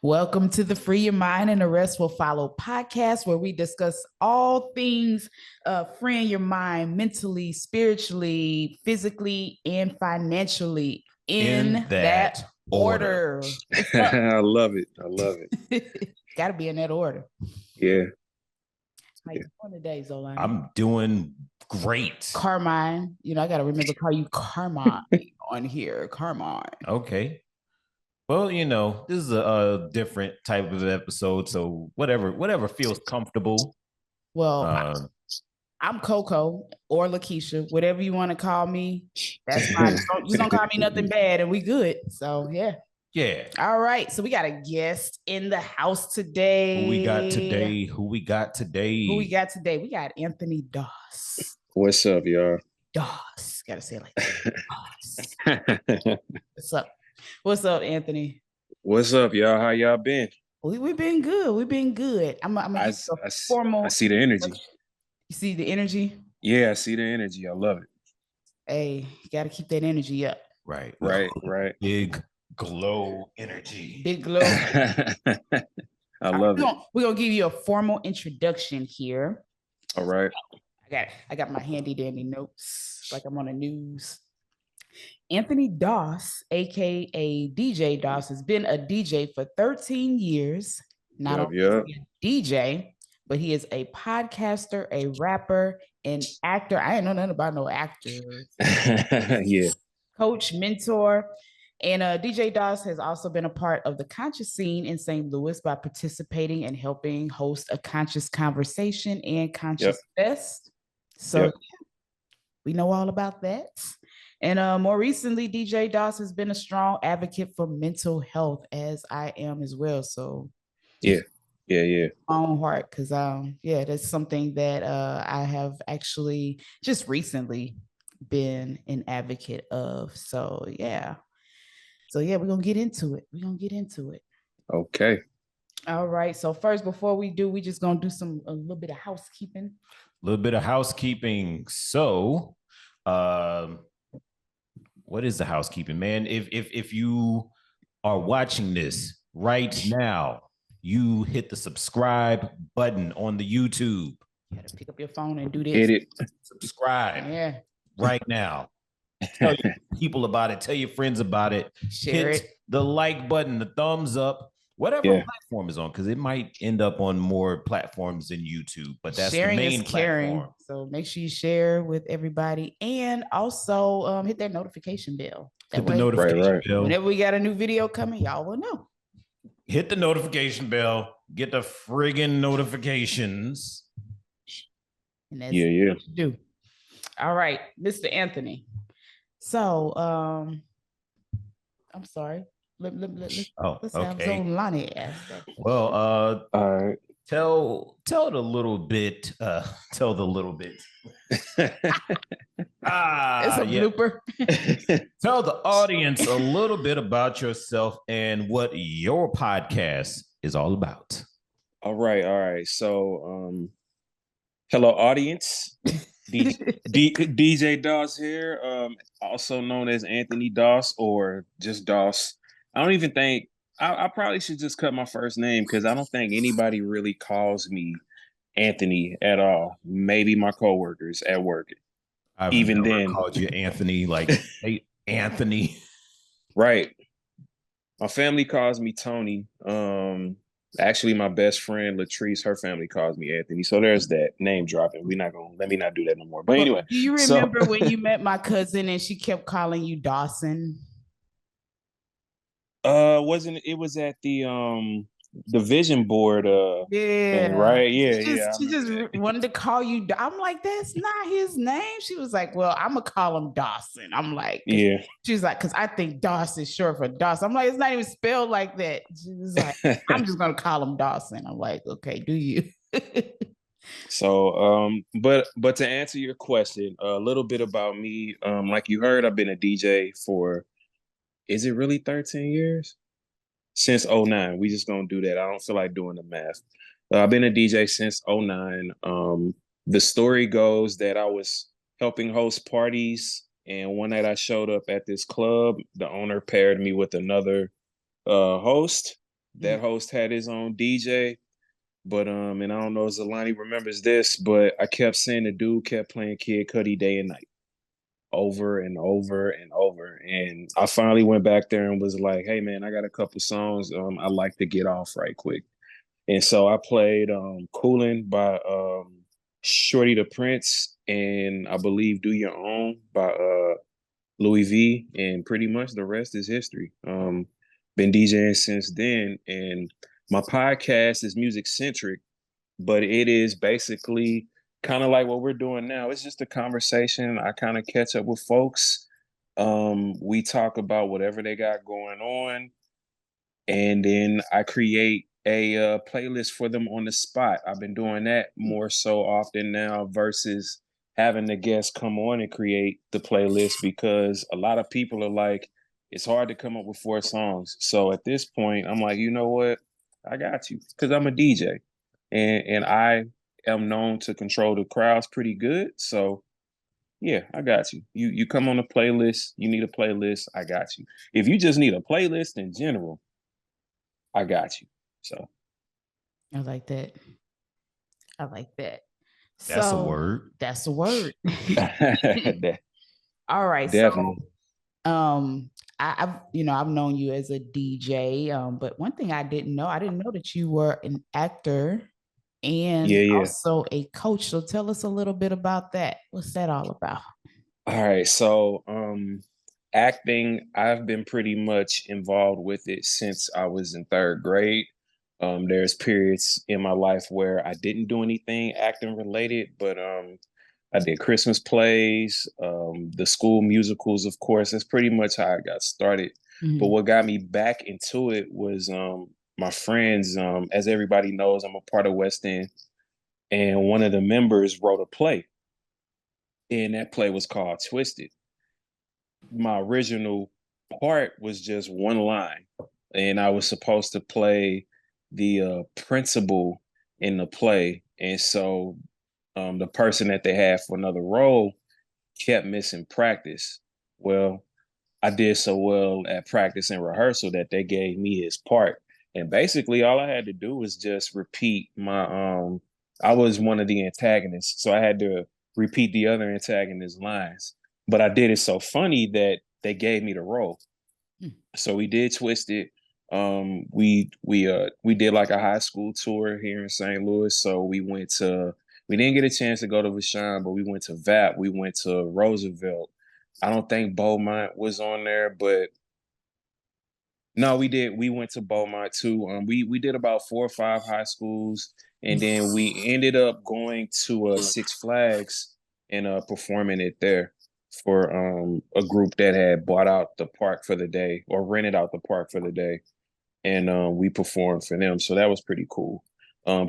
Welcome to the Free Your Mind and the Rest Will Follow podcast, where we discuss all things freeing your mind mentally, spiritually, physically, and financially in that order. I love it. I love it. Got to be in that order. Yeah. How you doing today, Zolan? I'm doing great. Carmine. I got to remember to call you Carmine on here. Carmine. Okay. Well, this is a different type of episode, so whatever feels comfortable. Well, I'm Coco or Lakeisha, whatever you want to call me. That's fine. Just don't call me nothing bad, and we good. So Yeah. All right. So we got a guest in the house today. Who we got today? We got Anthony Doss. What's up, y'all? Doss. Gotta say it like that. What's up, Anthony? What's up, y'all? How y'all been? We've been good. I see the energy. You see the energy? Yeah, I see the energy. I love it. Hey, you got to keep that energy up. Right. Big glow energy. Big glow. I love it. We're gonna give you a formal introduction here. All right. I got my handy dandy notes like I'm on the news. Anthony Doss, aka DJ Doss, has been a DJ for 13 years. Not only a DJ, but he is a podcaster, a rapper, an actor. I ain't know nothing about no actors. Yeah. Coach, mentor. And DJ Doss has also been a part of the conscious scene in St. Louis by participating and helping host a conscious conversation and conscious fest. So we know all about that. And more recently, DJ Doss has been a strong advocate for mental health, as I am as well. So yeah. My own heart, because that's something that I have actually just recently been an advocate of. So we're gonna get into it. Okay. All right. So first, before we do, we just gonna do a little bit of housekeeping. So what is the housekeeping, man? If you are watching this right now, you hit the subscribe button on the YouTube. You gotta pick up your phone and do this. Hit it. Subscribe right now. Tell your people about it. Tell your friends about it. Hit the like button, the thumbs up, whatever platform is on, because it might end up on more platforms than YouTube, but that's sharing the main platform. So make sure you share with everybody, and also hit that notification bell. Hit the notification bell. Whenever we got a new video coming, y'all will know. Hit the notification bell. Get the friggin' notifications. And that's what you do. All right, Mr. Anthony. So, I'm sorry. Let's have Zolani ask that. Well, all right. Tell the little bit. It's a blooper. Tell the audience a little bit about yourself and what your podcast is all about. All right. So, hello, audience. DJ Doss here, also known as Anthony Doss or just Doss. I don't even think I probably should just cut my first name because I don't think anybody really calls me Anthony at all. Maybe my coworkers at work. I've never called you Anthony, like, hey, Anthony. Right. My family calls me Tony. Actually, my best friend Latrice, her family calls me Anthony. So there's that name dropping. Let me not do that no more. But anyway, do you remember when you met my cousin and she kept calling you Dawson? It was at the vision board thing, right? She just wanted to call you. I'm like, that's not his name. She was like, well, I'm gonna call him Dawson. I'm like, she's like, because I think Doss is short for Dawson. I'm like, it's not even spelled like that. She was like, I'm just gonna call him Dawson. I'm like, okay, do you? So but to answer your question, a little bit about me. Like you heard, I've been a DJ for, is it really 13 years? Since 2009. We just gonna do that. I don't feel like doing the math. I've been a DJ since 2009. The story goes that I was helping host parties, and one night I showed up at this club. The owner paired me with another host, That host had his own DJ, but and I don't know if Zalani remembers this, but I kept saying the dude kept playing Kid Cudi day and night, over and over and over. And I finally went back there and was like, hey man, I got a couple songs I like to get off right quick. And so I played Coolin' by Shorty the Prince, and I believe Do Your Own by Louis V, and pretty much the rest is history. Been DJing since then, and my podcast is music centric, but it is basically kind of like what we're doing now. It's just a conversation. I kind of catch up with folks. We talk about whatever they got going on, and then I create a playlist for them on the spot. I've been doing that more so often now versus having the guests come on and create the playlist, because a lot of people are like, it's hard to come up with 4 songs. So at this point, I'm like, you know what? I got you, because I'm a DJ, and I am known to control the crowds pretty good. So yeah, I got you. You come on a playlist. You need a playlist. I got you. If you just need a playlist in general, I got you. So I like that. I like that. That's a word. That's a word. That, All right. definitely. So I've known you as a DJ. But one thing I didn't know that you were an actor and also a coach. So tell us a little bit about that. What's that all about? All right. So acting, I've been pretty much involved with it since I was in 3rd grade. There's periods in my life where I didn't do anything acting related, but I did Christmas plays, the school musicals, of course. That's pretty much how I got started. But what got me back into it was my friends. As everybody knows, I'm a part of West End, and one of the members wrote a play, and that play was called Twisted. My original part was just one line, and I was supposed to play the principal in the play. And so the person that they had for another role kept missing practice. Well, I did so well at practice and rehearsal that they gave me his part. And basically all I had to do was just repeat my I was one of the antagonists, so I had to repeat the other antagonist's lines. But I did it so funny that they gave me the role. So we did Twisted. We did like a high school tour here in St. Louis. So we didn't get a chance to go to Vashon, but we went to VAP, we went to Roosevelt. I don't think Beaumont was on there, but no, we did. We went to Beaumont too. We did about 4 or 5 high schools, and then we ended up going to Six Flags and performing it there for a group that had bought out the park for the day, or rented out the park for the day, and we performed for them. So that was pretty cool.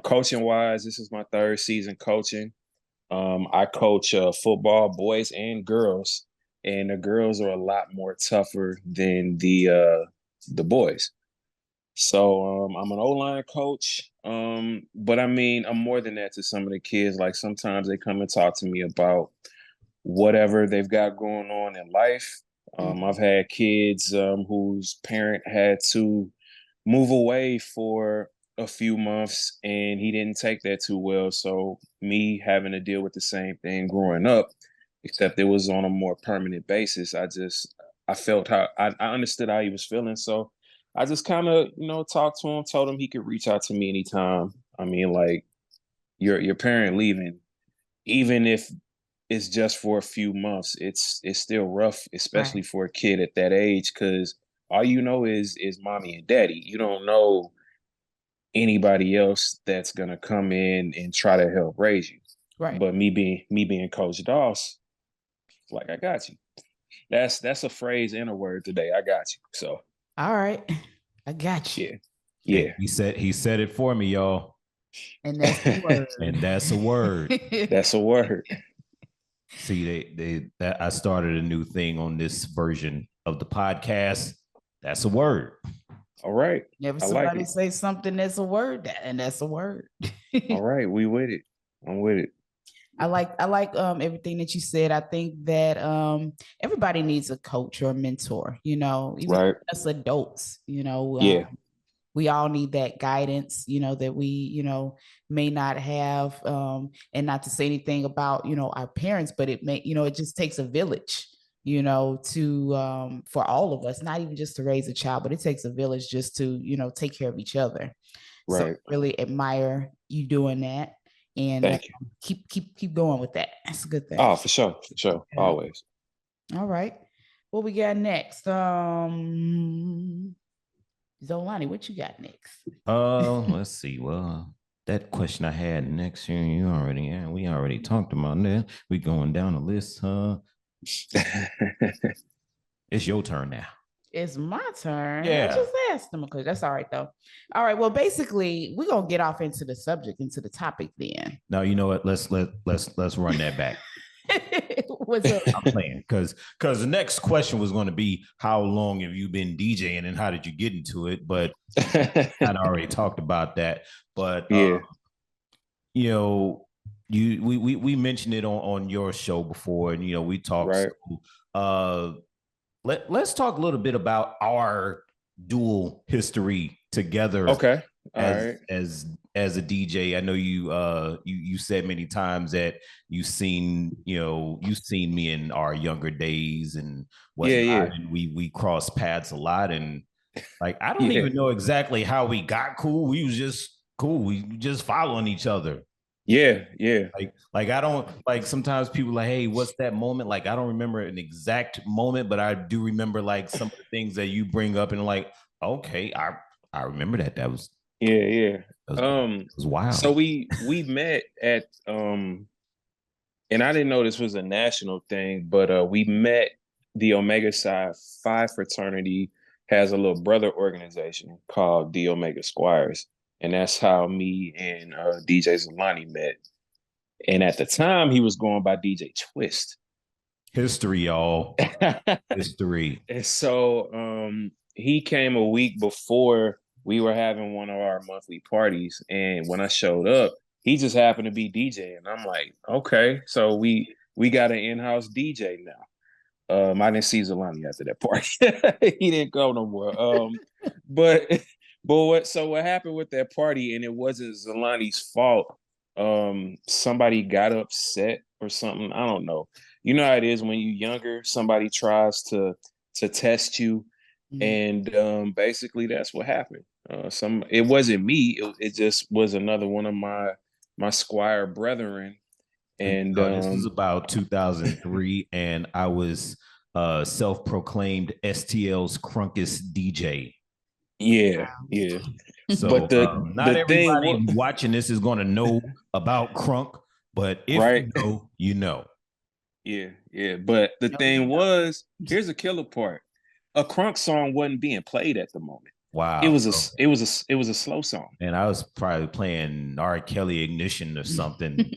Coaching wise, this is my 3rd season coaching. I coach football, boys and girls, and the girls are a lot more tougher than the boys. So I'm an O-line coach, but I mean, I'm more than that to some of the kids. Like sometimes they come and talk to me about whatever they've got going on in life. I've had kids whose parent had to move away for a few months, and he didn't take that too well. So me having to deal with the same thing growing up, except it was on a more permanent basis. I felt how I understood how he was feeling. So I just kind of, talked to him, told him he could reach out to me anytime. I mean, like your parent leaving, even if it's just for a few months, it's still rough, especially for a kid at that age, because all you know is mommy and daddy. You don't know anybody else that's gonna come in and try to help raise you. Right. But me being Coach Doss, like, I got you. That's a phrase and a word today. I got you. So all right. I got you. Yeah. He said it for me, y'all. And that's a word. And that's a word. That's a word. See, that I started a new thing on this version of the podcast. That's a word. All right. Never somebody say something that's a word, and that's a word. All right, we with it. I'm with it. I like everything that you said. I think that everybody needs a coach or a mentor, even us adults, we all need that guidance, that we, may not have, and not to say anything about, our parents, but it just takes a village, to, for all of us, not even just to raise a child, but it takes a village just to, take care of each other. So I really admire you doing that, and keep going with that. That's a good thing. Oh, for sure. Yeah. Always. All right. What we got next? Zolani, what you got next? Let's see. Well, that question I had next here, we already talked about that. We going down the list, huh? It's your turn now. It's my turn. Yeah. I just asked them because that's all right though. All right. Well, basically, we're gonna get off into the subject, into the topic then. No, you know what? Let's run that back. What's up? I'm playing because the next question was going to be how long have you been DJing and how did you get into it? But I'd already talked about that. But we mentioned it on your show before, and we talked. Right. Let's talk a little bit about our dual history together. Okay. As a DJ. I know you said many times that you've seen me in our younger days and whatnot, and we crossed paths a lot, and like I don't even know exactly how we got cool. We was just cool. We just following each other. Yeah. Like I don't like sometimes people like, hey, what's that moment? Like I don't remember an exact moment, but I do remember like some of the things that you bring up, and like, okay, I remember that. That was it was wild. So we met at and I didn't know this was a national thing, but we met. The Omega Psi Phi fraternity has a little brother organization called the Omega Squires, and that's how me and DJ Zolani met. And at the time, he was going by DJ Twist. History, y'all. History. And so he came a week before we were having one of our monthly parties. And when I showed up, he just happened to be DJing. I'm like, okay, so we got an in-house DJ now. I didn't see Zolani after that party. He didn't go no more. But what happened with that party, and it wasn't Zolani's fault. Somebody got upset or something. I don't know. You know how it is when you're younger, somebody tries to test you. Mm-hmm. And basically that's what happened. It wasn't me, it just was another one of my squire brethren. And this was about 2003, and I was self-proclaimed STL's crunkest DJ. Yeah. So but not everybody watching this is going to know about crunk, but if you know. Yeah. But the thing was, here's a killer part. A crunk song wasn't being played at the moment. Wow. It was a slow song. And I was probably playing R. Kelly Ignition or something.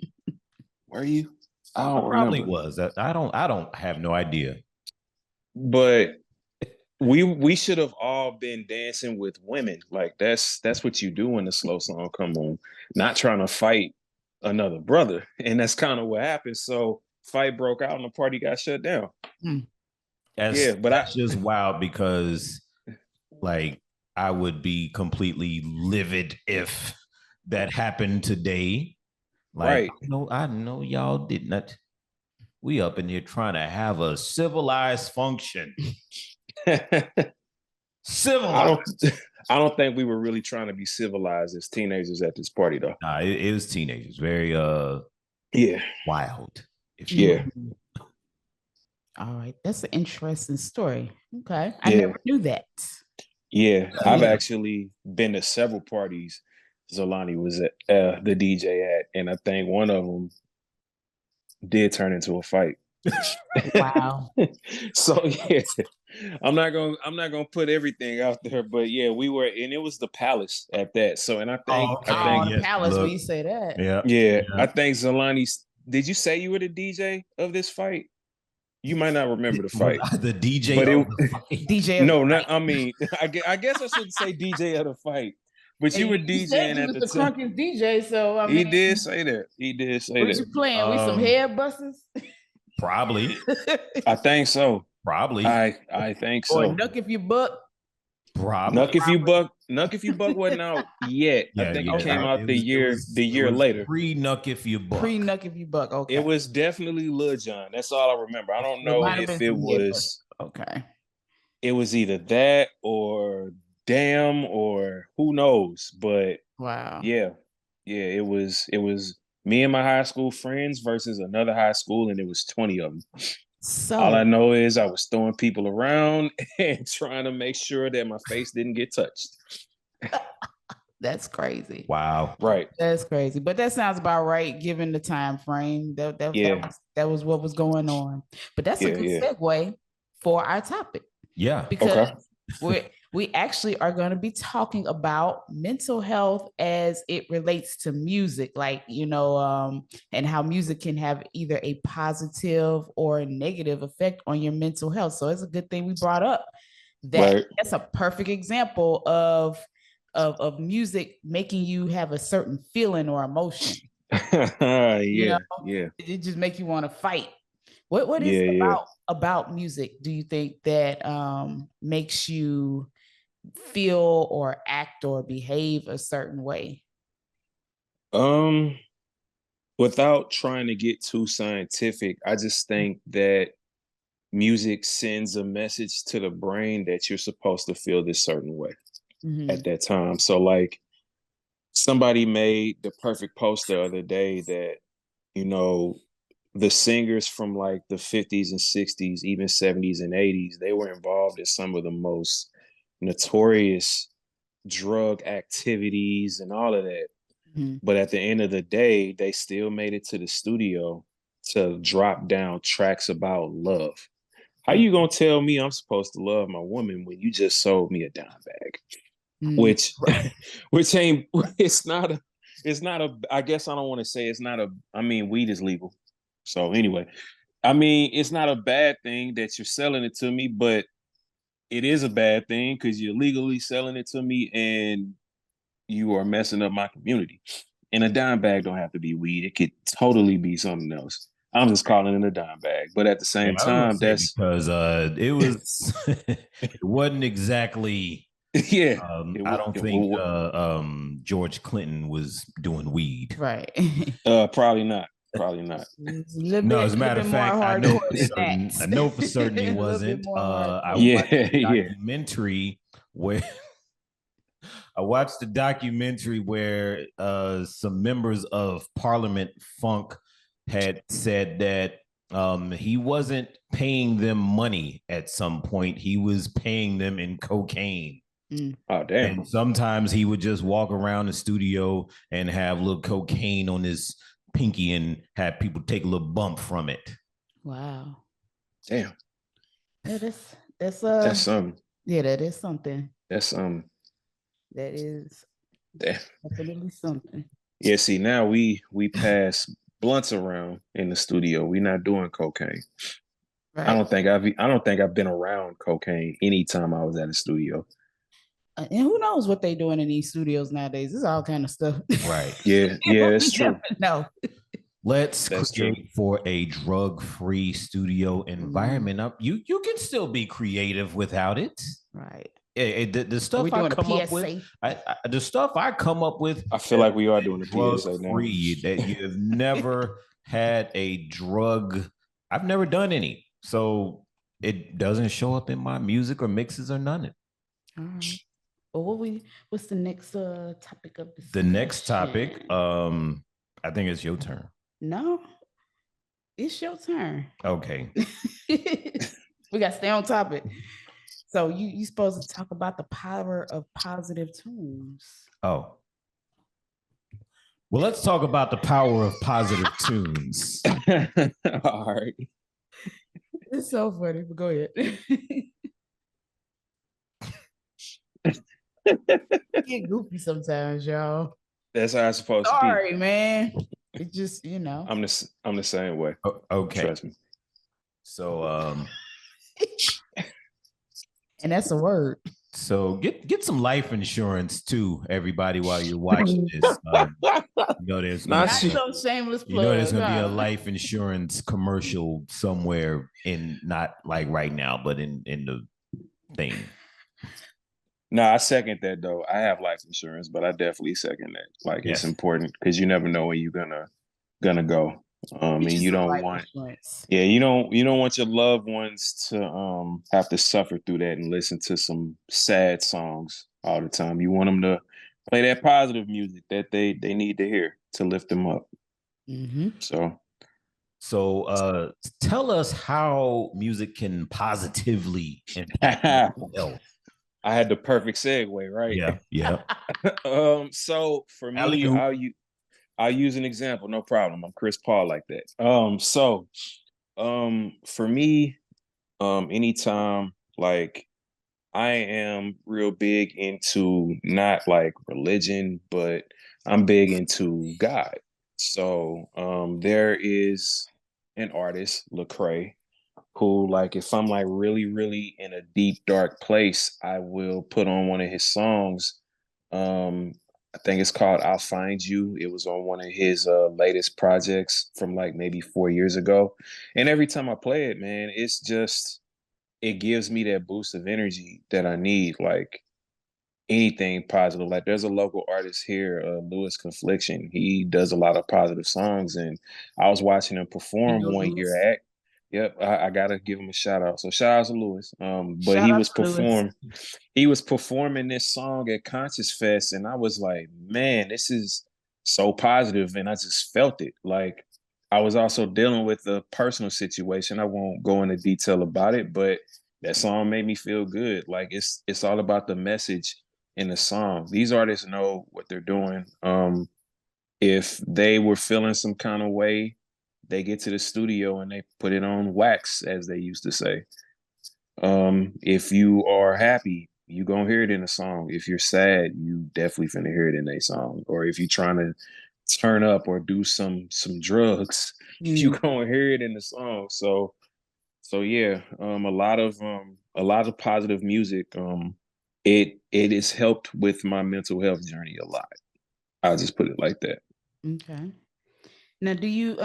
Were you? I don't probably remember. Was. I don't have no idea. But we should have all been dancing with women. Like that's what you do when the slow song come on. Not trying to fight another brother. And that's kind of what happened. So fight broke out and the party got shut down. That's just wild because like I would be completely livid if that happened today. Like I know y'all did not. We up in here trying to have a civilized function. Civilized. I don't think we were really trying to be civilized as teenagers at this party though. Nah, it was teenagers. Very wild. All right, that's an interesting story. Okay, I never knew that. Yeah, I've actually been to several parties Zolani was at the DJ at, and I think one of them did turn into a fight. Wow. So I'm not gonna put everything out there, but we were, and it was the Palace at that. So, and I think the Palace. When you say that, I think Zolani's. Did you say you were the DJ of this fight? You might not remember the fight. The DJ, but DJ. No, not. I mean, I guess I shouldn't say DJ of the fight. But you were DJing at the time. Crunkest DJ, so I mean, he did say that. What you playing? We some head busters? Probably. I think so. Probably. I think so. Or Nuck if you buck. Nuck If You Buck wasn't out yet. I think it came out the year later. Pre-Nuck If You Buck. Pre-Nuck If You Buck. Okay. It was definitely Lil Jon. That's all I remember. I don't know if it was. Okay. It was either that or Damn or who knows. But wow. Yeah. It was me and my high school friends versus another high school, and it was 20 of them. So all I know is I was throwing people around and trying to make sure that my face didn't get touched. That's crazy. Wow. Right. That's crazy. But that sounds about right given the time frame. That was what was going on. But that's a good segue for our topic. Yeah. Because we actually are going to be talking about mental health as it relates to music, like, and how music can have either a positive or a negative effect on your mental health. So it's a good thing we brought up that. That's a perfect example of music making you have a certain feeling or emotion. It just make you want to fight. What is it about music, do you think, that makes you feel or act or behave a certain way? Without trying to get too scientific, I just think that music sends a message to the brain that you're supposed to feel this certain way at that time. So like somebody made the perfect post the other day that, the singers from like the 50s and 60s, even 70s and 80s, they were involved in some of the most notorious drug activities and all of that. But at the end of the day, they still made it to the studio to drop down tracks about love. How you gonna tell me I'm supposed to love my woman when you just sold me a dime bag? Which ain't, it's not a, I guess I don't want to say it's not a, I mean, weed is legal. So anyway, I mean, it's not a bad thing that you're selling it to me, but it is a bad thing because you're legally selling it to me and you are messing up my community. And a dime bag don't have to be weed. It could totally be something else. I'm just calling it a dime bag. But at the same time, that's because it was it wasn't exactly I don't think George Clinton was doing weed. Right. Probably not. No, as a matter of fact, I know for certain he wasn't. I watched a documentary where I watched the documentary where some members of Parliament Funk had said that he wasn't paying them money at some point. He was paying them in cocaine. Oh, damn. And sometimes he would just walk around the studio and have a little cocaine on his pinky and have people take a little bump from it. Wow. Damn. Yeah, that's something. Yeah, that is something. That's that is definitely something. Yeah, see, now we pass blunts around in the studio. We're not doing cocaine. Right. I don't think I've been around cocaine anytime I was at a studio. And who knows what they doing in these studios nowadays? There's all kind of stuff. Right. Yeah, it's true. No. Let's create for a drug-free studio environment. You can still be creative without it. Right. The stuff I come up with, the stuff I come up with. I feel like we are doing a PSA now. Free that you've never had a drug. I've never done any, so it doesn't show up in my music or mixes or none of it. All right. Well, what's the next topic of this? The next topic, I think it's your turn. No, it's your turn. Okay. We got to stay on topic. So you supposed to talk about the power of positive tunes. Oh. Well, let's talk about the power of positive tunes. All right. It's so funny, but go ahead. Get goofy sometimes, y'all. That's how it's supposed to be. Sorry, man. It just, I'm the same way. Okay. Trust me. So and that's a word. So get some life insurance too, everybody, while you're watching this. There's not so shameless plug. There's gonna be a life insurance commercial somewhere in, not like right now, but in the thing. No, I second that though. I have life insurance, but I definitely second that. Like it's important because you never know when you're gonna go. And you don't want you don't want your loved ones to have to suffer through that and listen to some sad songs all the time. You want them to play that positive music that they need to hear to lift them up. Mm-hmm. So tell us how music can positively impact mental health. I had the perfect segue, right? Yeah. So for me, I'll use an example, no problem. I'm Chris Paul like that. For me, anytime like I am real big into not like religion, but I'm big into God. So there is an artist, Lecrae, who like if I'm like really, really in a deep, dark place, I will put on one of his songs. I think it's called I'll Find You. It was on one of his latest projects from like maybe 4 years ago. And every time I play it, man, it's just it gives me that boost of energy that I need. Like anything positive. Like there's a local artist here, Lewis Confliction. He does a lot of positive songs, and I was watching him perform one year at. Yep, I gotta give him a shout out. So shout out to Lewis. But he was performing this song at Conscious Fest, and I was like, man, this is so positive, and I just felt it. Like I was also dealing with a personal situation. I won't go into detail about it, but that song made me feel good. Like it's all about the message in the song. These artists know what they're doing. If they were feeling some kind of way, they get to the studio and they put it on wax, as they used to say. If you are happy, you gonna hear it in a song. If you're sad, you definitely finna hear it in a song. Or if you're trying to turn up or do some drugs, you gonna hear it in the song. So yeah, a lot of positive music. It has helped with my mental health journey a lot. I'll just put it like that. Okay. Now, do you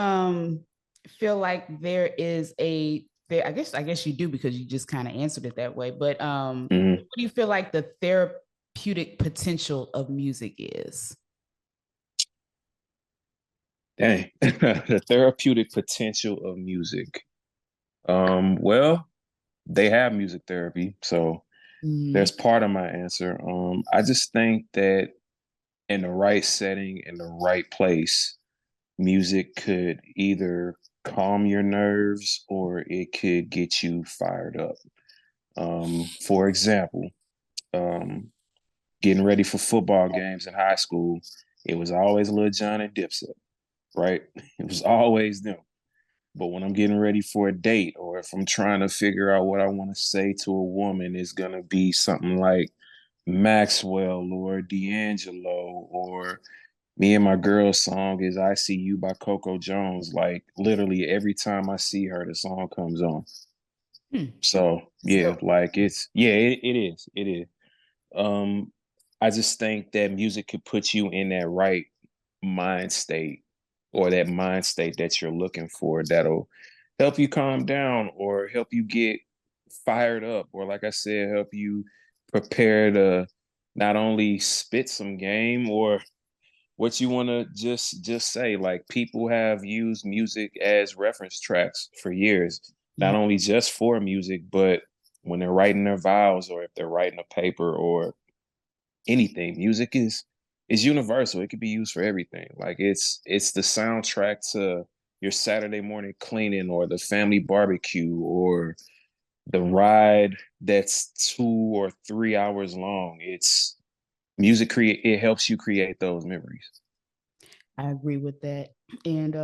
feel like there is I guess you do because you just kind of answered it that way. But what do you feel like the therapeutic potential of music is? Dang, the therapeutic potential of music. Well, they have music therapy, so there's part of my answer. I just think that in the right setting, in the right place, music could either calm your nerves or it could get you fired up. For example, getting ready for football games in high school, it was always Lil Jon and Dipset, right? It was always them. But when I'm getting ready for a date, or if I'm trying to figure out what I want to say to a woman, it's gonna be something like Maxwell or D'Angelo, or me and my girl's song is I See You by Coco Jones. Like literally every time I see her, the song comes on. So yeah, like it is. It is. I just think that music could put you in that right mind state, or that mind state that you're looking for, that'll help you calm down or help you get fired up, or like I said, help you prepare to not only spit some game or what you want to just say. Like people have used music as reference tracks for years, not only just for music, but when they're writing their vows, or if they're writing a paper or anything. Music is universal. It could be used for everything. Like it's the soundtrack to your Saturday morning cleaning, or the family barbecue, or the ride that's 2 or 3 hours long. It's music it helps you create those memories. I agree with that. And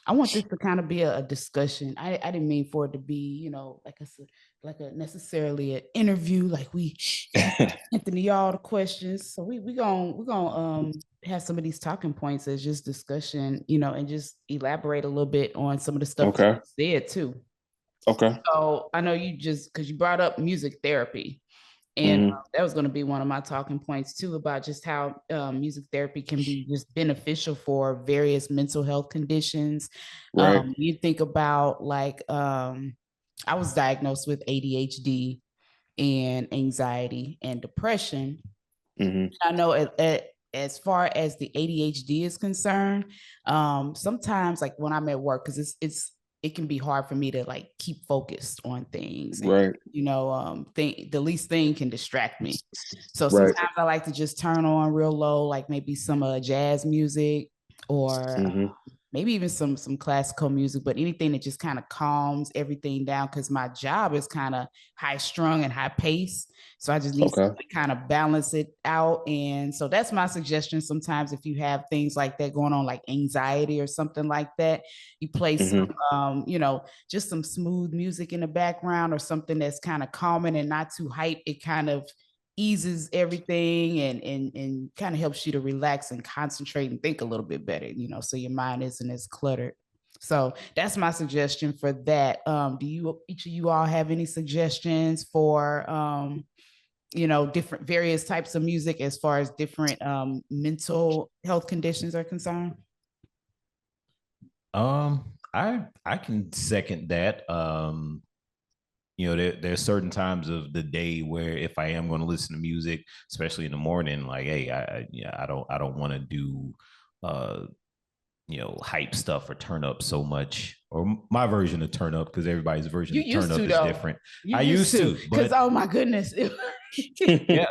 I want this to kind of be a discussion. I didn't mean for it to be, like I said, like a necessarily an interview, like we Anthony all the questions. So we're gonna have some of these talking points as just discussion, and just elaborate a little bit on some of the stuff that you said too. Okay. So I know you just because you brought up music therapy. And that was going to be one of my talking points too, about just how music therapy can be just beneficial for various mental health conditions. Right. You think about like, I was diagnosed with ADHD, and anxiety and depression. Mm-hmm. I know as far as the ADHD is concerned, sometimes like when I'm at work, because it can be hard for me to like keep focused on things. And, Right. the least thing can distract me. So Right. sometimes I like to just turn on real low, like maybe some jazz music or maybe even some classical music, but anything that just kind of calms everything down, because my job is kind of high strung and high pace. So I just need to kind of balance it out. And so that's my suggestion. Sometimes if you have things like that going on, like anxiety or something like that, you play some, just some smooth music in the background or something that's kind of calming and not too hype. It kind of eases everything and kind of helps you to relax and concentrate and think a little bit better, so your mind isn't as cluttered. So that's my suggestion for that. Do each of you all have any suggestions for different various types of music as far as different mental health conditions are concerned? I can second that. There's certain times of the day where if I am going to listen to music, especially in the morning, like, hey, I don't want to do, hype stuff or turn up so much, or my version of turn up, because everybody's version of turn up is different. I used to, because oh my goodness. Yeah.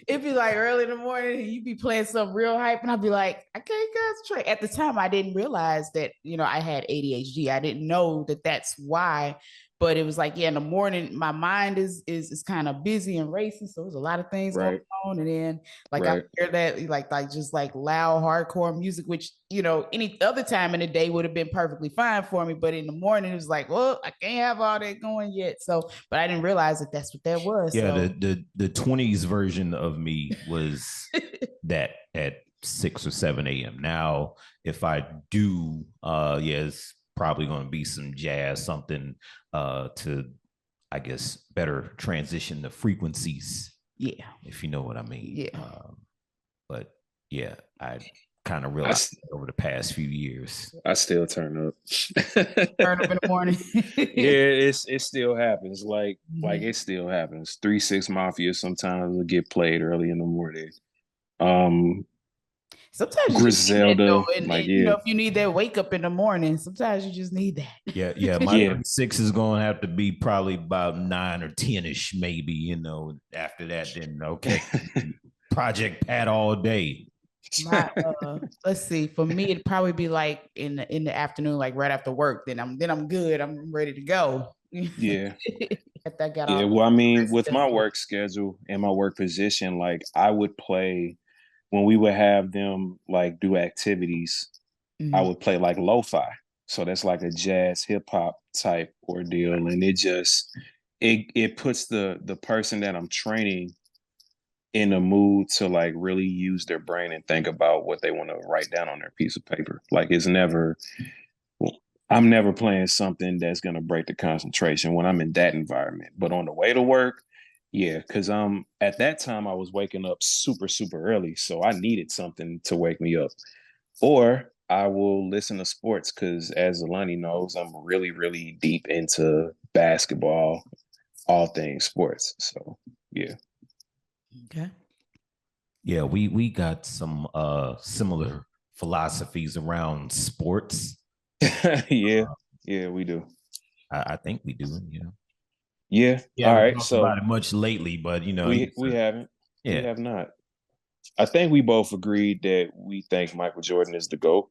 It'd be like early in the morning and you'd be playing some real hype and I'd be like, I can't concentrate. At the time, I didn't realize that, I had ADHD. I didn't know that that's why, but it was like, in the morning, my mind is kind of busy and racing. So there's a lot of things going on. And then like I hear that like just like loud hardcore music, which, any other time in the day would have been perfectly fine for me. But in the morning, it was like, well, I can't have all that going yet. So, but I didn't realize that that's what that was. Yeah. So. The 20s version of me was that at 6 or 7 a.m. Now, if I do, it's probably going to be some jazz, something to, I guess, better transition the frequencies. Yeah. If you know what I mean. Yeah. But yeah, I kind of realized over the past few years. I still turn up. Turn up in the morning. Yeah, it still happens. Like it still happens. 3 6 Mafia sometimes will get played early in the morning. Sometimes Griselda, if you need that wake up in the morning, sometimes you just need that. Yeah. My 6 is going to have to be probably about 9 or 10ish, maybe. After that, then okay, Project Pat all day. Let's see. For me, it'd probably be like in the afternoon, like right after work. Then I'm good. I'm ready to go. Yeah. Yeah. Well, I mean, with my work schedule and my work position, like I would play when we would have them like do activities. I would play like lo-fi. So that's like a jazz hip hop type ordeal, and it puts the person that I'm training in a mood to like really use their brain and think about what they want to write down on their piece of paper. Like I'm never playing something that's going to break the concentration when I'm in that environment. But on the way to work, yeah, because at that time I was waking up super, super early. So I needed something to wake me up. Or I will listen to sports because as Alani knows, I'm really, really deep into basketball, all things sports. So yeah. Okay. Yeah, we got some similar philosophies around sports. Yeah, we do. I think we do, Yeah. All right. So about it much lately, but we haven't. Yeah. We have not. I think we both agreed that we think Michael Jordan is the GOAT.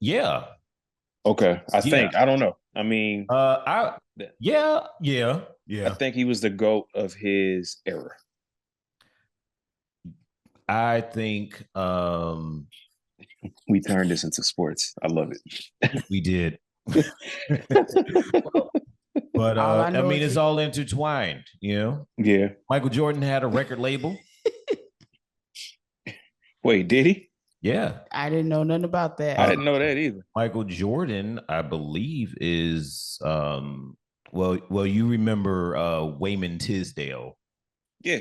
Yeah. Okay. I think. I don't know. I mean, yeah. I think he was the GOAT of his era. I think we turned this into sports. I love it. We did. But I mean, it's all intertwined, Yeah. Michael Jordan had a record label. Wait, did he? Yeah. I didn't know nothing about that. I didn't know that either. Michael Jordan, I believe, is well, you remember Wayman Tisdale. Yeah.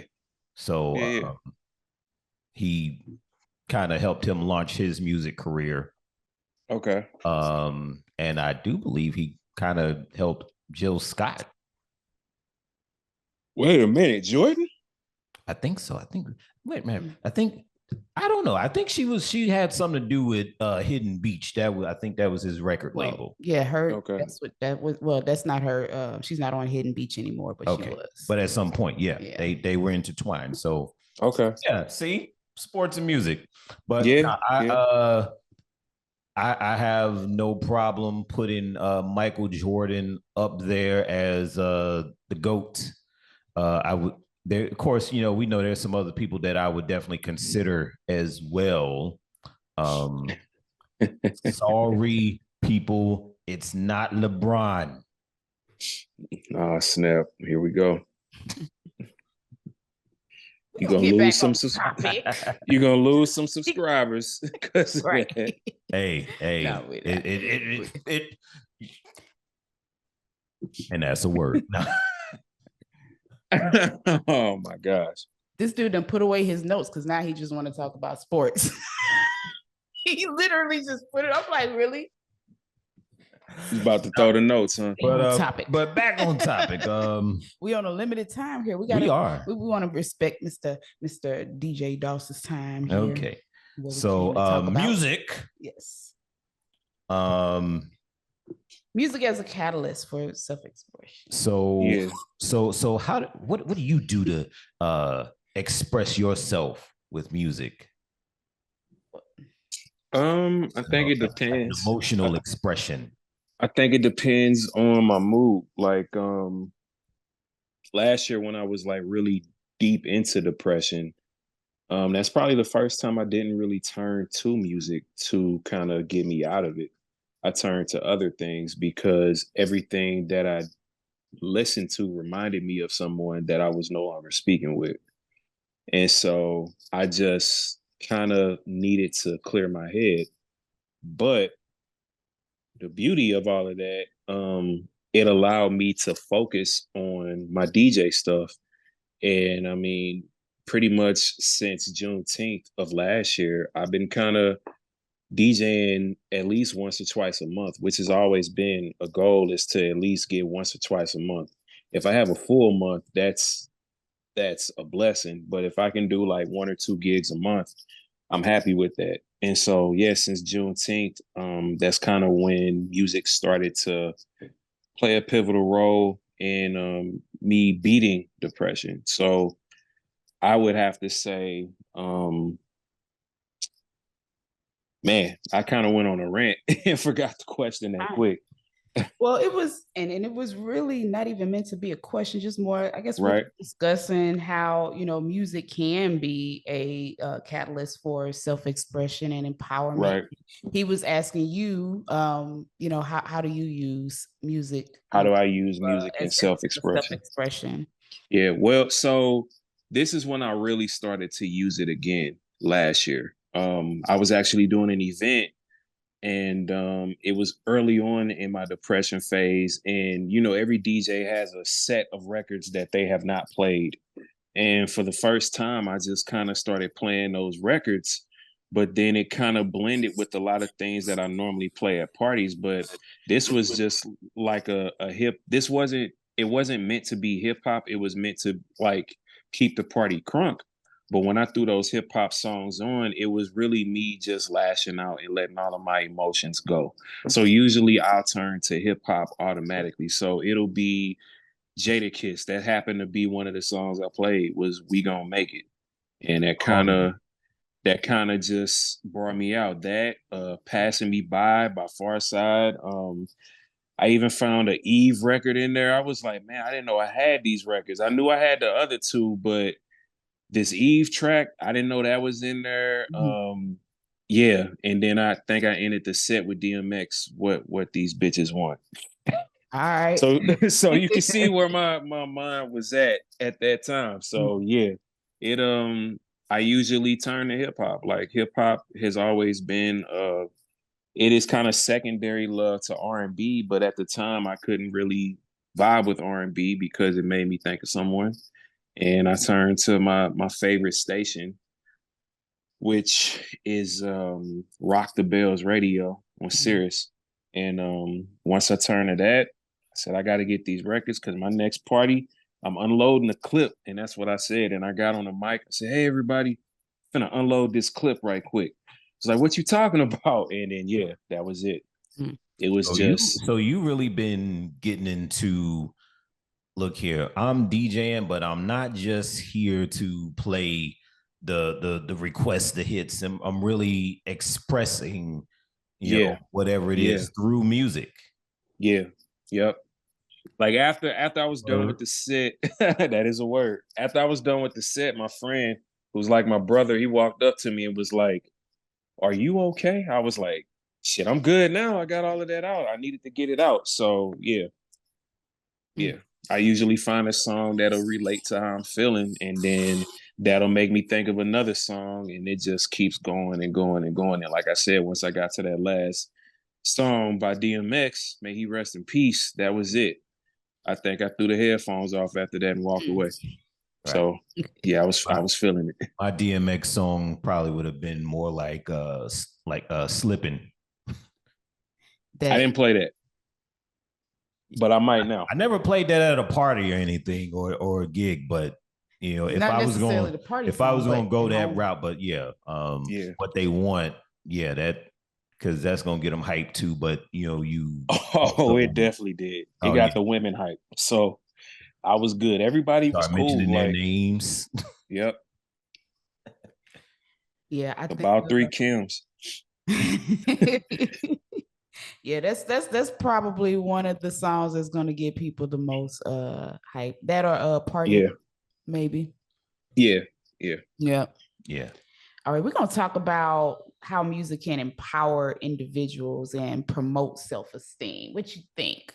So he kind of helped him launch his music career. Okay. And I do believe he kind of helped Jill Scott. Wait a minute, Jordan? I think so. Wait, man. I don't know. I think she had something to do with Hidden Beach. I think that was his record label. Yeah, her. Okay. That's what that was. Well, that's not her. She's not on Hidden Beach anymore, but she was. But at some point, they were intertwined. So okay. Yeah, see? Sports and music. But I have no problem putting Michael Jordan up there as the GOAT. I would there, of course, we know there's some other people that I would definitely consider as well. Sorry, people, it's not LeBron. Oh, snap. Here we go. You're gonna lose some you're gonna lose some subscribers. Right. Hey, no, and that's a word. Oh my gosh. This dude done put away his notes because now he just want to talk about sports. He literally just put it up like, really? He's about to throw the notes, huh? But back on topic. We on a limited time here. We want to respect Mr. DJ Dawson's time here. Okay. So music. Yes. Music as a catalyst for self-expression. So what do you do to express yourself with music? I think it depends. Emotional expression. I think it depends on my mood. Like last year when I was like really deep into depression, that's probably the first time I didn't really turn to music to kind of get me out of it. I turned to other things because everything that I listened to reminded me of someone that I was no longer speaking with. And so I just kind of needed to clear my head. But the beauty of all of that, it allowed me to focus on my DJ stuff. And I mean, pretty much since Juneteenth of last year, I've been kind of DJing at least once or twice a month, which has always been a goal, is to at least get once or twice a month. If I have a full month, that's a blessing. But if I can do like 1 or 2 gigs a month, I'm happy with that. And so, since Juneteenth, that's kind of when music started to play a pivotal role in me beating depression. So I would have to say, man, I kind of went on a rant and forgot the question that quick. Well, it was, and it was really not even meant to be a question, just more, I guess, we're discussing how, music can be a catalyst for self-expression and empowerment. Right. He was asking you, how do you use music? How do I use music in self-expression? Yeah, well, so this is when I really started to use it again last year. I was actually doing an event, and it was early on in my depression phase. And, every DJ has a set of records that they have not played. And for the first time, I just kind of started playing those records, but then it kind of blended with a lot of things that I normally play at parties. But this was just like it wasn't meant to be hip hop. It was meant to like keep the party crunk. But when I threw those hip hop songs on, it was really me just lashing out and letting all of my emotions go. So usually I'll turn to hip hop automatically. So it'll be Jadakiss. That happened to be one of the songs I played, was We Gonna Make It. And that kind of just brought me out. That Passing Me By Pharcyde. I even found an Eve record in there. I was like, man, I didn't know I had these records. I knew I had the other two, but this Eve track, I didn't know that was in there. Mm-hmm. And then I think I ended the set with DMX, what these bitches want. All right. So you can see where my mind was at that time. So I usually turn to hip hop. Like hip hop has always been it is kind of secondary love to R&B, but at the time I couldn't really vibe with R&B because it made me think of someone. And I turned to my favorite station, which is Rock the Bells Radio on Sirius. And once I turned to that, I said, I got to get these records because my next party I'm unloading the clip, and that's what I said. And I got on the mic. I said, "Hey, everybody, I'm finna unload this clip right quick." It's like, "What you talking about?" And then yeah, that was it. It was so you really been getting into, look here, I'm DJing, but I'm not just here to play the requests, the hits. I'm really expressing, you know, whatever it is through music. Yeah. Yep. Like after I was done with the set, that is a word. After I was done with the set, my friend, who's like my brother, he walked up to me and was like, "Are you okay?" I was like, "Shit, I'm good now. I got all of that out. I needed to get it out." So yeah. I usually find a song that'll relate to how I'm feeling, and then that'll make me think of another song, and it just keeps going and going and going. And like I said, once I got to that last song by DMX, may he rest in peace, that was it. I think I threw the headphones off after that and walked away. Right. So yeah, I was feeling it. My DMX song probably would have been more like Slipping. I didn't play that, but I might now. I never played that at a party or anything or a gig, but you know, if I was going to go that route, but what they want, that, because that's gonna get them hyped too. But you know, it definitely did. It got the women hyped, so I was good. Everybody was cool. Mentioning their names. Yep. Yeah, I think about 3 Kims. Yeah, that's probably one of the songs that's gonna get people the most hype. That or party, maybe. Yeah. All right, we're gonna talk about how music can empower individuals and promote self-esteem. What you think?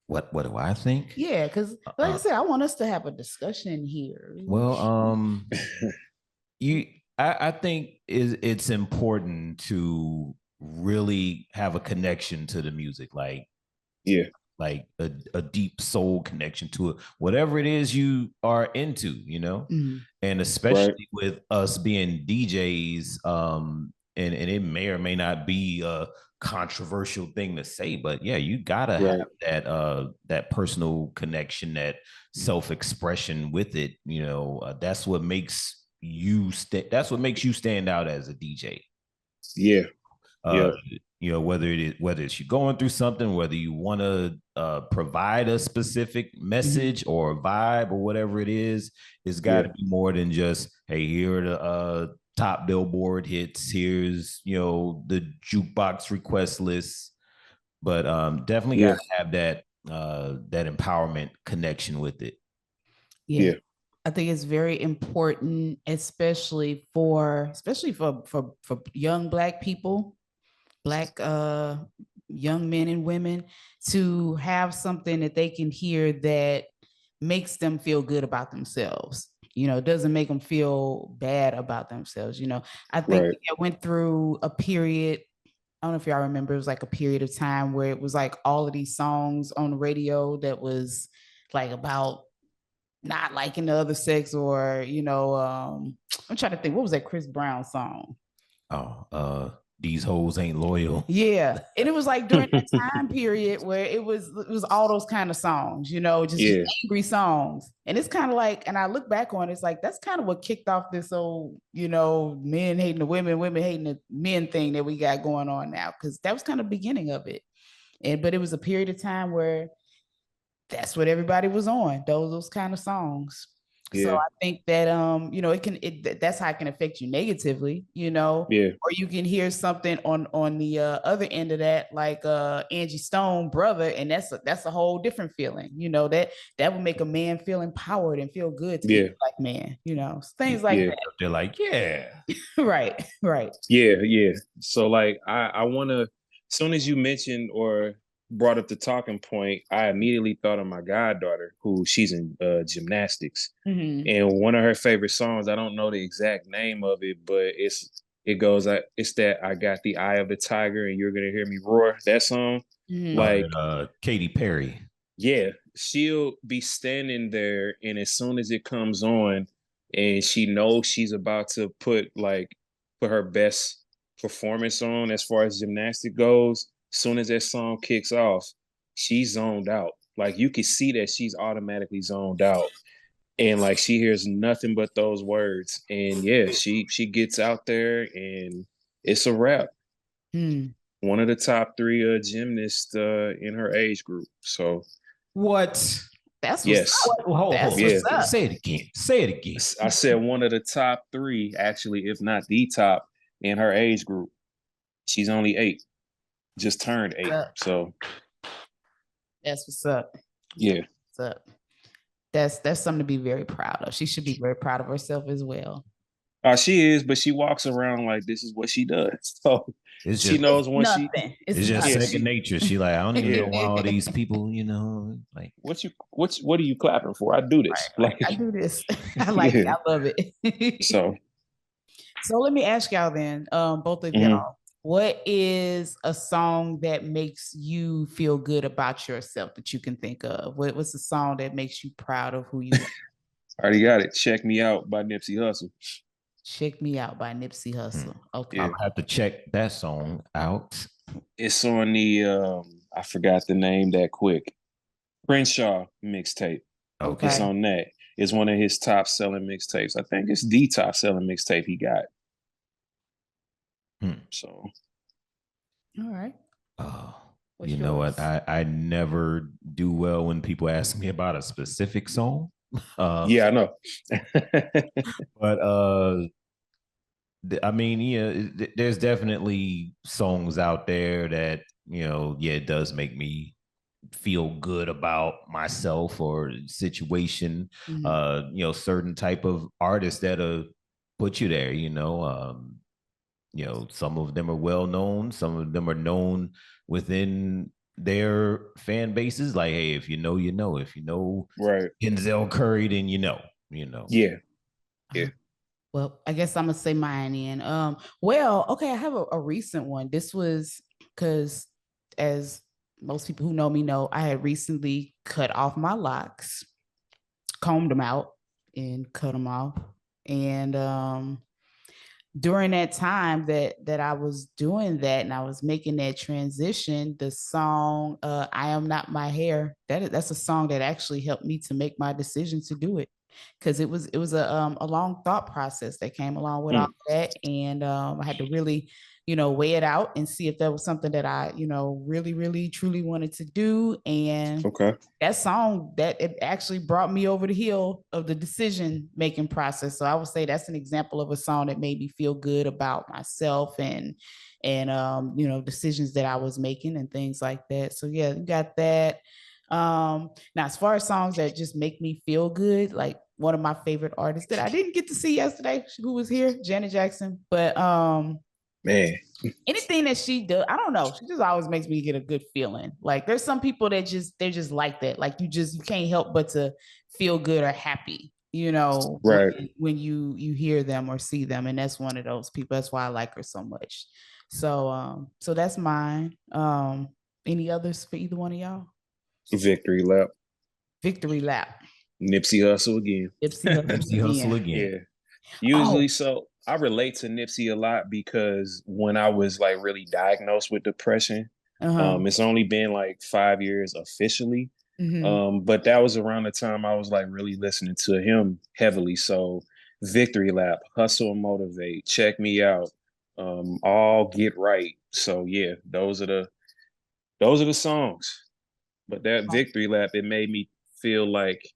What do I think? Yeah, because like I said, I want us to have a discussion here. Well, I think it's important to really have a connection to the music, like a deep soul connection to it, whatever it is you are into, you know. And especially with us being DJs, and it may or may not be a controversial thing to say, but yeah, you gotta have that personal connection, that self-expression with it, you know. That's what makes you stand out as a DJ. You know, whether it's you going through something, whether you want to provide a specific message or vibe or whatever it is, it's got to be more than just, hey, here are the top Billboard hits, here's, you know, the jukebox request list, but definitely got to have that empowerment connection with it. I think it's very important, especially for young Black people, Black young men and women, to have something that they can hear that makes them feel good about themselves. You know, it doesn't make them feel bad about themselves. You know, I think I went through a period, I don't know if y'all remember, it was like a period of time where it was like all of these songs on the radio that was like about not liking the other sex, or, you know, I'm trying to think, what was that Chris Brown song? These hoes ain't loyal. Yeah. And it was like during that time period where it was all those kind of songs, you know, just angry songs. And it's kind of like, and I look back on it, it's like, that's kind of what kicked off this old, you know, men hating the women, women hating the men thing that we got going on now. Cause that was kind of the beginning of it. But it was a period of time where that's what everybody was on, those kind of songs. So I think that you know, that's how it can affect you negatively, you know. Or you can hear something on the other end of that, like Angie Stone, Brother, and that's a whole different feeling, you know, that would make a man feel empowered and feel good to be a Black man, you know, things like that. They're like, right. So like I want to, as soon as you mentioned or brought up the talking point, I immediately thought of my goddaughter, who she's in gymnastics, and one of her favorite songs, I don't know the exact name of it, but it goes, it's that I got the eye of the tiger and you're gonna hear me roar, that song. Like Katy Perry. Yeah, she'll be standing there, and as soon as it comes on and she knows she's about to put her best performance on as far as gymnastic goes, soon as that song kicks off, she's zoned out. Like you can see that she's automatically zoned out. And like she hears nothing but those words. And yeah, she gets out there and it's a wrap. One of the top 3 gymnasts in her age group. So what? That's yes. what's up. Say it again. Say it again. I said one of the top 3, actually, if not the top in her age group. She's only 8, just turned 8. So that's what's up. Yeah. What's up? That's something to be very proud of. She should be very proud of herself as well. She is, but she walks around like this is what she does. So she knows when it's just second nature. She like, I don't even know why all these people, like what are you clapping for? I do this. Right. Like I do this. I like it. I love it. So let me ask y'all then, both of y'all, what is a song that makes you feel good about yourself that you can think of? What's a song that makes you proud of who you are? I already got it. Check Me Out by Nipsey Hussle. Check Me Out by Nipsey Hussle. Okay. I'll have to check that song out. It's on the I forgot the name that quick. Crenshaw mixtape. Okay. It's on that. It's one of his top selling mixtapes. I think it's the top selling mixtape he got. So all right. You know what? I never do well when people ask me about a specific song. Yeah, I know. But I mean, yeah, there's definitely songs out there that, it does make me feel good about myself or situation. Certain type of artists that'll put you there, some of them are well known, some of them are known within their fan bases. Like, hey, if you know, if you know Denzel Curry, then you know. Yeah. Well, I guess I'm gonna say mine in. Well, okay, I have a recent one. This was because, as most people who know me know, I had recently cut off my locks, combed them out, and cut them off. And during that time that I was doing that and I was making that transition, the song "I Am Not My Hair," that's a song that actually helped me to make my decision to do it. Because it was a long thought process that came along with all that, and I had to really, weigh it out and see if that was something that I, really, really, truly wanted to do. And that song that it actually brought me over the hill of the decision making process. So I would say that's an example of a song that made me feel good about myself and decisions that I was making and things like that. So yeah, you got that. Now, as far as songs that just make me feel good, like one of my favorite artists that I didn't get to see yesterday, who was here, Janet Jackson, but man, anything that she does, I don't know, she just always makes me get a good feeling. Like there's some people that they're just like that, like you can't help but to feel good or happy, when you hear them or see them, and that's one of those people. That's why I like her so much. So that's mine. Any others for either one of y'all? Victory Lap. Nipsey Hussle again. Nipsey Hussle again. Yeah. Usually, so I relate to Nipsey a lot because when I was like really diagnosed with depression, it's only been like 5 years officially. But that was around the time I was like really listening to him heavily. So Victory Lap, Hustle and Motivate, Check Me Out, All Get Right. So yeah, those are the songs. But that Victory Lap, it made me feel like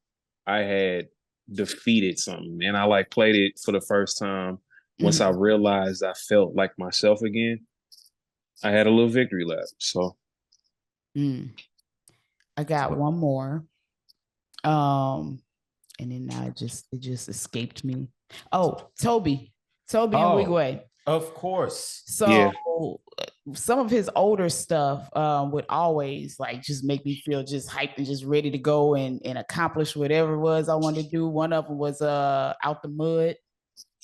I had defeated something. And I like played it for the first time. Once I realized I felt like myself again, I had a little victory lap. So I got one more. And then it just escaped me. Oh, Toby and Wigway. Of course. So some of his older stuff would always like just make me feel just hyped and just ready to go and accomplish whatever it was I wanted to do. One of them was Out the Mud.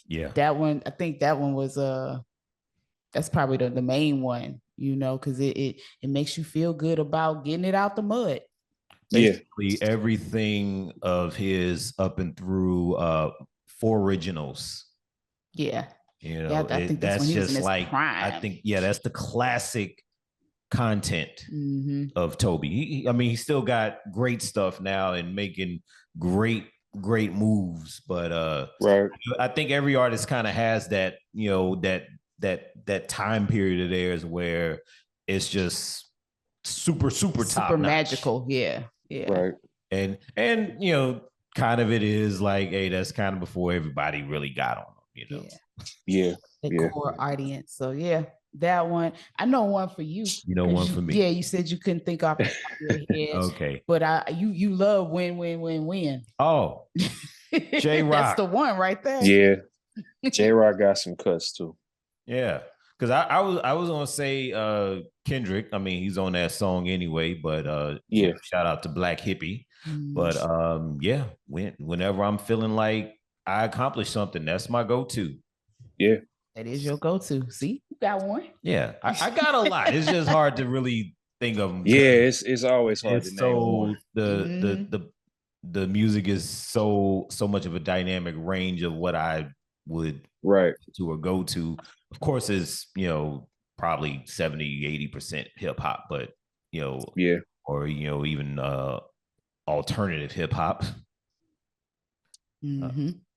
Yeah. That one, I think that one was that's probably the main one, because it makes you feel good about getting it out the mud. Basically everything of his up and through 4 originals. Yeah. I think that's just like prime. I think that's the classic content of Toby. I mean, he still got great stuff now and making great moves, but I think every artist kind of has that, that time period of theirs where it's just super top magical. Yeah. Right. And kind of it is like, hey, that's kind of before everybody really got on them, Yeah. The core audience. So yeah, that one. I know one for you. You know one for me. Yeah, you said you couldn't think off the top of your head. Okay. But you love win. Oh, J-Rock. That's the one right there. Yeah. J-Rock got some cuts too. Yeah. Because I was gonna say Kendrick. I mean, he's on that song anyway, but shout out to Black Hippie. But whenever I'm feeling like I accomplished something, that's my go-to. Yeah. That is your go-to. See, you got one. Yeah, I got a lot. It's just hard to really think of them. Yeah, it's always hard to name one. The music is so much of a dynamic range of what I would to or go to. Of course, it's probably 70-80% hip hop, but or even alternative hip hop.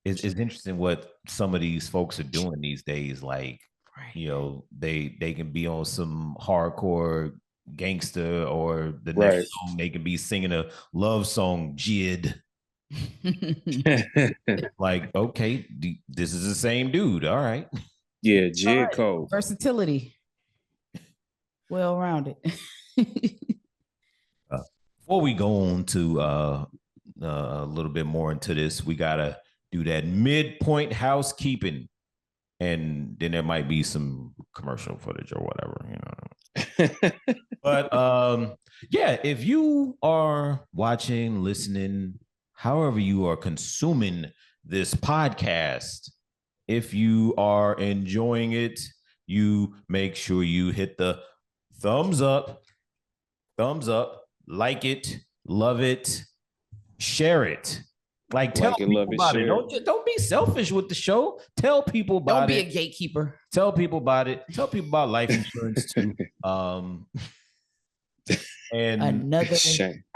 It's interesting what some of these folks are doing these days. Like, they can be on some hardcore gangster, or the next song they can be singing a love song, Jid. Like, okay, this is the same dude. All right. Yeah, Jid Cole. Versatility. Well-rounded. Before we go on to a little bit more into this, we gotta do that midpoint housekeeping, and then there might be some commercial footage or whatever, But if you are watching, listening, however you are consuming this podcast, if you are enjoying it, you make sure you hit the thumbs up, like it, love it, share it. Like, tell people about it. Don't be selfish with the show. Tell people about it. Don't be a gatekeeper. Tell people about it. Tell people about life insurance too. And another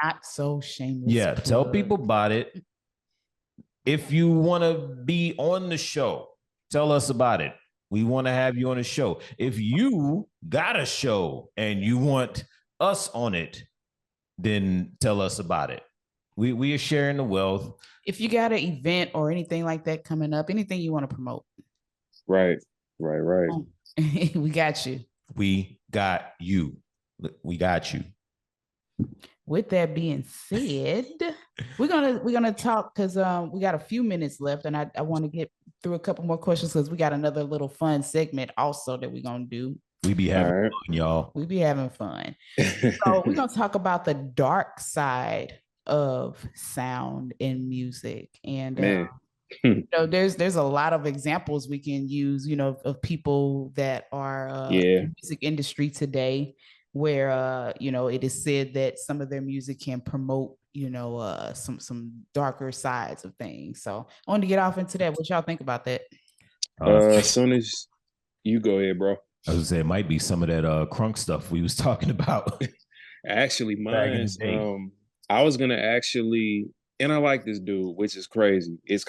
not so shameless. Yeah, plug. Tell people about it. If you want to be on the show, tell us about it. We want to have you on the show. If you got a show and you want us on it, then tell us about it. We are sharing the wealth. If you got an event or anything like that coming up, anything you want to promote. Right. We got you. We got you. With that being said, we're gonna talk, because we got a few minutes left, and I want to get through a couple more questions, because we got another little fun segment also that we're gonna do. We be having fun, y'all. We be having fun. So we're gonna talk about the dark side of sound in music, and there's a lot of examples we can use, of people that are in the music industry today, where it is said that some of their music can promote some darker sides of things. So I wanted to get off into that. What y'all think about that? As soon as you go ahead, bro. I was gonna say, it might be some of that crunk stuff we was talking about. Actually, mine. I was gonna and I like this dude, which is crazy. It's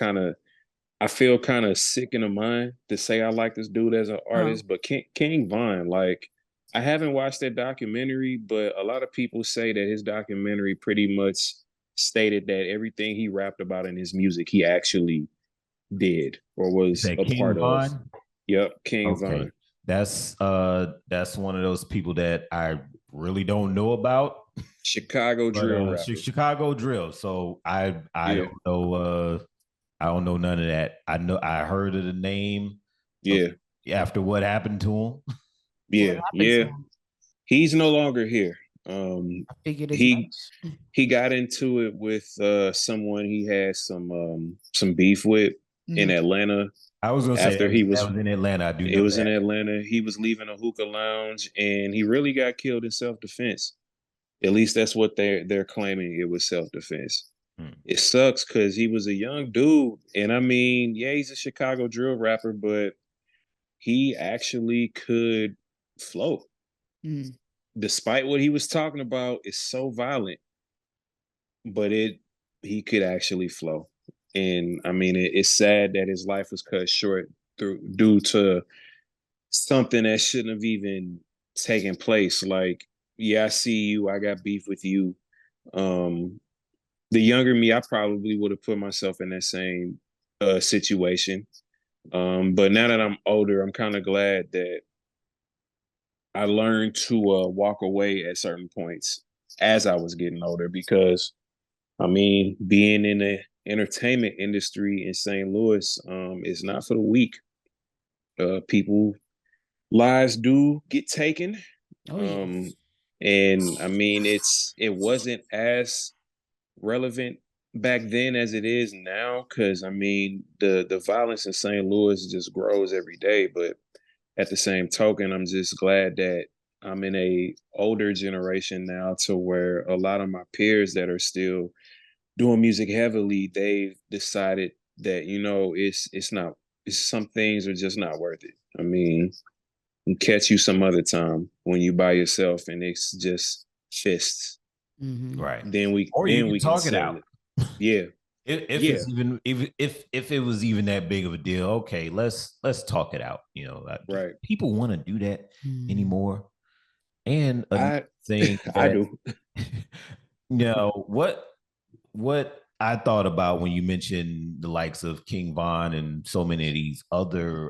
I feel kind of sick in the mind to say I like this dude as an artist, but King Von, like, I haven't watched that documentary, but a lot of people say that his documentary pretty much stated that everything he rapped about in his music, he actually did or was a part of. Yep, King Von. That's one of those people that I really don't know about. Chicago drill rapper. Chicago drill. So I don't know. I don't know none of that. I heard of the name. Yeah. After what happened to him. Yeah. He's no longer here. I figured he got into it with someone he had some beef with in Atlanta. I was gonna say that was in Atlanta. I do know it was in Atlanta. He was leaving a hookah lounge and he really got killed in self-defense. At least that's what they're claiming. It was self-defense. It sucks because he was a young dude. And I mean, he's a Chicago drill rapper, but he actually could flow. despite what he was talking about, is so violent, but he could actually flow. And I mean, it's sad that his life was cut short due to something that shouldn't have even taken place. Like, yeah, I see you, I got beef with you. The younger me, I probably would have put myself in that same situation. But now that I'm older, I'm kind of glad that I learned to walk away at certain points as I was getting older, because I mean, being in the entertainment industry in St. Louis is not for the weak. People lives do get taken. Oh, yes. And I mean, it wasn't as relevant back then as it is now, because I mean, the violence in St. Louis just grows every day. But at the same token, I'm just glad that I'm in a older generation now, to where a lot of my peers that are still doing music heavily, they've decided that, you know, some things are just not worth it. I mean, catch you some other time when you by yourself and it's just fists. Mm-hmm. Right. Then we can talk it settle out. Yeah. If it's even if it was even that big of a deal, okay, let's talk it out. You know, Right. people want to do that anymore. And I thing I that, do. you know, what I thought about when you mentioned the likes of King Von and so many of these other,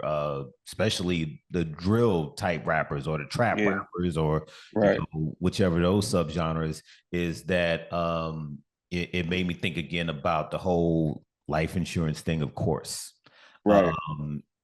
especially the drill type rappers or the trap rappers, or Right. you know, whichever those subgenres, is that it made me think again about the whole life insurance thing. Of course, Right.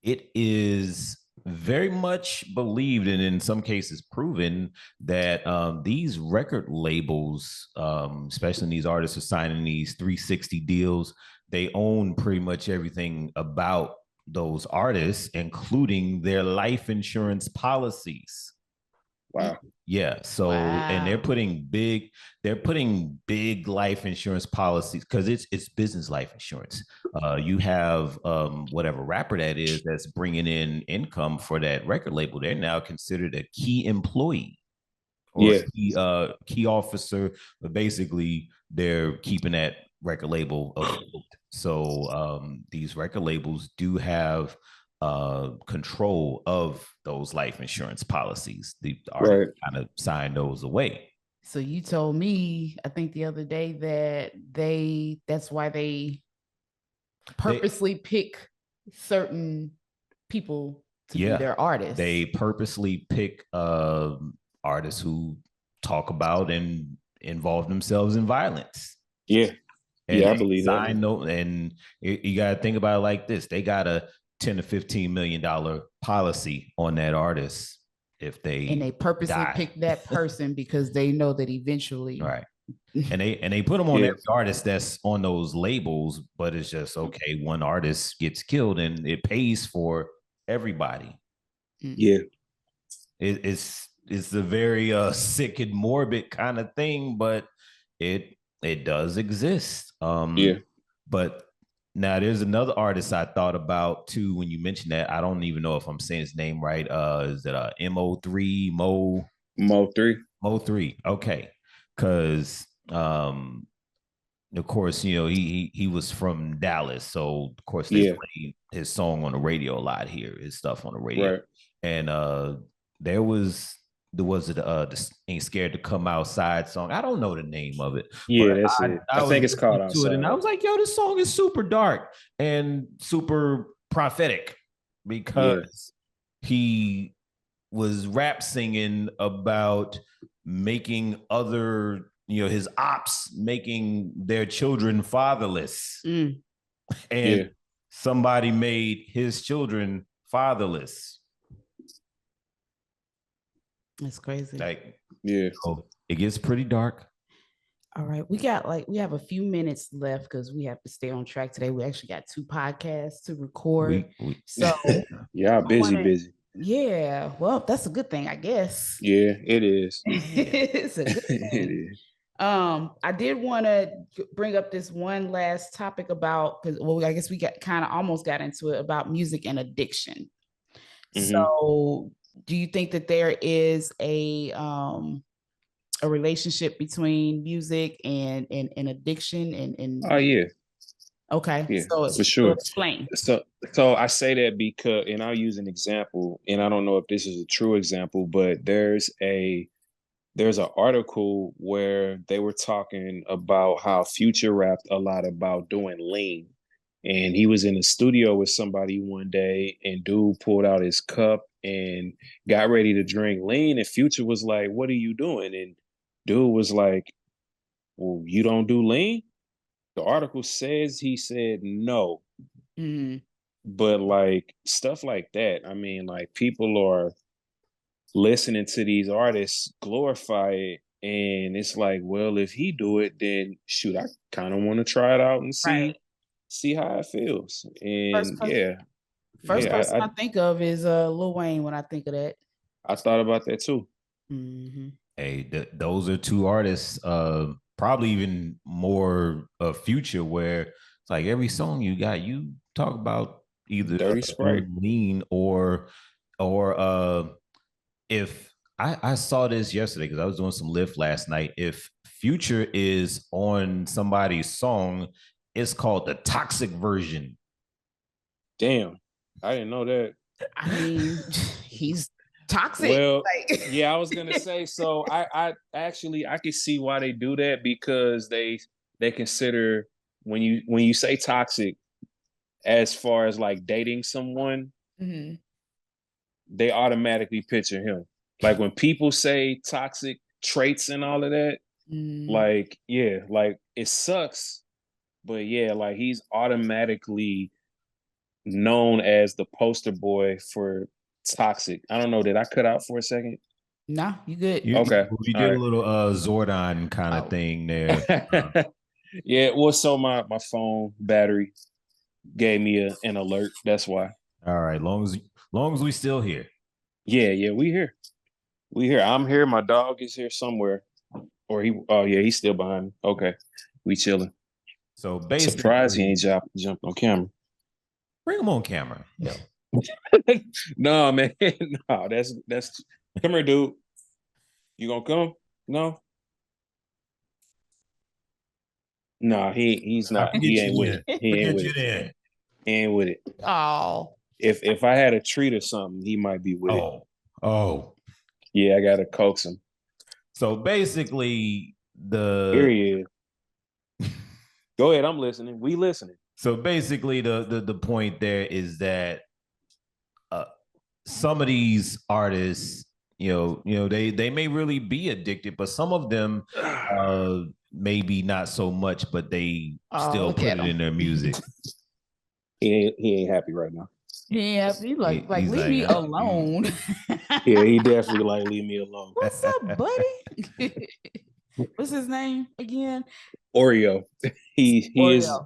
It is very much believed, and in some cases proven, that these record labels, especially these artists are signing these 360 deals, they own pretty much everything about those artists, including their life insurance policies. Wow. Yeah. So, and they're putting big life insurance policies, because it's business life insurance. You have whatever rapper that is that's bringing in income for that record label, they're now considered a key employee or key officer, but basically they're keeping that record label afloat. So these record labels do have control of those life insurance policies. The artists kind of sign those away. So you told me, I think the other day, that that's why they purposely pick certain people to be their artists. They purposely pick artists who talk about and involve themselves in violence. Yeah. And I believe that. And you got to think about it like this: they got a $10 to $15 million policy on that artist if they purposely pick that person because they know that eventually, right? And they put them on every artist that's on those labels, but it's just okay. One artist gets killed, and it pays for everybody. Yeah, it's a very sick and morbid kind of thing, but it does exist. But now there's another artist I thought about too when you mentioned that. I don't even know if I'm saying his name right. Is it Mo3 Mo3? Okay, because of course, you know, he was from Dallas, so of course they played his song on the radio a lot here, his stuff on the radio, right. And there was the Ain't Scared to Come Outside song. I don't know the name of it. Yeah, that's it. I think it's called Outside. And I was like, yo, this song is super dark and super prophetic, because he was rap singing about making other, you know, his ops making their children fatherless. And somebody made his children fatherless. That's crazy. Like, so it gets pretty dark. All right. We have a few minutes left because we have to stay on track today. We actually got 2 podcasts to record. So busy. Yeah. Well, that's a good thing, I guess. Yeah, it is. It's a good thing. It is. I did want to bring up this one last topic about, because I guess we almost got into it, about music and addiction. So do you think that there is a a relationship between music and addiction and Oh yeah. Okay. Yeah, So for sure. explain. So I say that because, and I'll use an example, and I don't know if this is a true example, but there's an article where they were talking about how Future rapped a lot about doing lean. And he was in the studio with somebody one day, and dude pulled out his cup and got ready to drink lean. And Future was like, "What are you doing?" And dude was like, "Well, you don't do lean?" The article says he said no. Mm-hmm. But like stuff like that, I mean, like people are listening to these artists glorify it, and it's like, well, if he do it, then shoot, I kind of want to try it out and Right. see how it feels. First And person, first person I think of is Lil Wayne when I think of that. I thought about that too. Mm-hmm. Hey, those are two artists, probably even more Future, where it's like every song you talk about either Dirty Sprite, lean or if I saw this yesterday because I was doing some lift last night. If Future is on somebody's song, it's called the toxic version. damn, I didn't know that. I mean, he's toxic. Well, like. yeah, I was gonna say. So I actually I can see why they do that, because they consider when you say toxic, as far as like dating someone, Mm-hmm. they automatically picture him. Like when people say toxic traits and all of that, like yeah, like it sucks, but yeah, like he's automatically known as the poster boy for toxic. I don't know, did I cut out for a second? No, you good. Okay. You All did a right. little Zordon kind of thing there. Yeah, well, so my phone battery gave me an alert. That's why. All right, long as we still here. Yeah, we here. We here. I'm here. My dog is here somewhere. Or he oh yeah, he's still behind me. Okay. We chilling. So basically, Surprised he ain't jumped on camera. bring him on camera. Yeah. No, man. No, that's come here, dude. You gonna come? No? No, he's I not. forget He you ain't with then. it. He ain't Forget with you it. then. He ain't with it. Oh. If I had a treat or something, he might be with it. Oh. Yeah, I gotta coax him. So basically, Here he is. Go ahead, I'm listening. We listening. So basically, the point there is that some of these artists, they may really be addicted, but some of them maybe not so much, but they still put it in their music. He ain't happy right now. Yeah, he's like leave me alone. Yeah, he definitely like leave me alone. What's up, buddy? What's his name again? Oreo. He Oreo.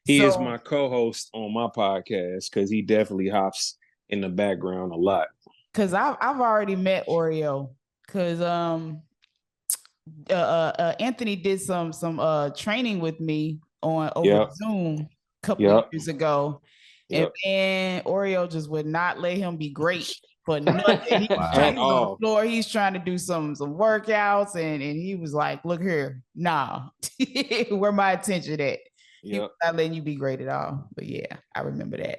is my co-host on my podcast because he definitely hops in the background a lot. Because I've already met Oreo. Because Anthony did some training with me on over Zoom a couple of years ago. And man, Oreo just would not let him be great for nothing. He was on the floor. He's trying to do some workouts, and he was like, "Look here, nah, where my attention at? He was not letting you be great at all." But yeah, I remember that.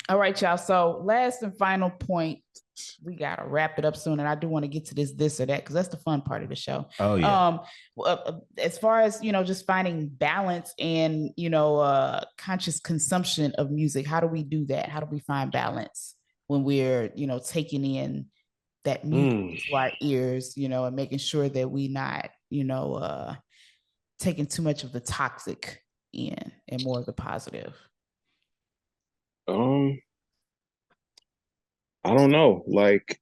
All right, y'all. So last and final point, we got to wrap it up soon. And I do want to get to this or that, because that's the fun part of the show. Oh, yeah. As far as, just finding balance and, conscious consumption of music, how do we do that? How do we find balance when we're, taking in that music to our ears, and making sure that we not, taking too much of the toxic in and more of the positive? I don't know. Like,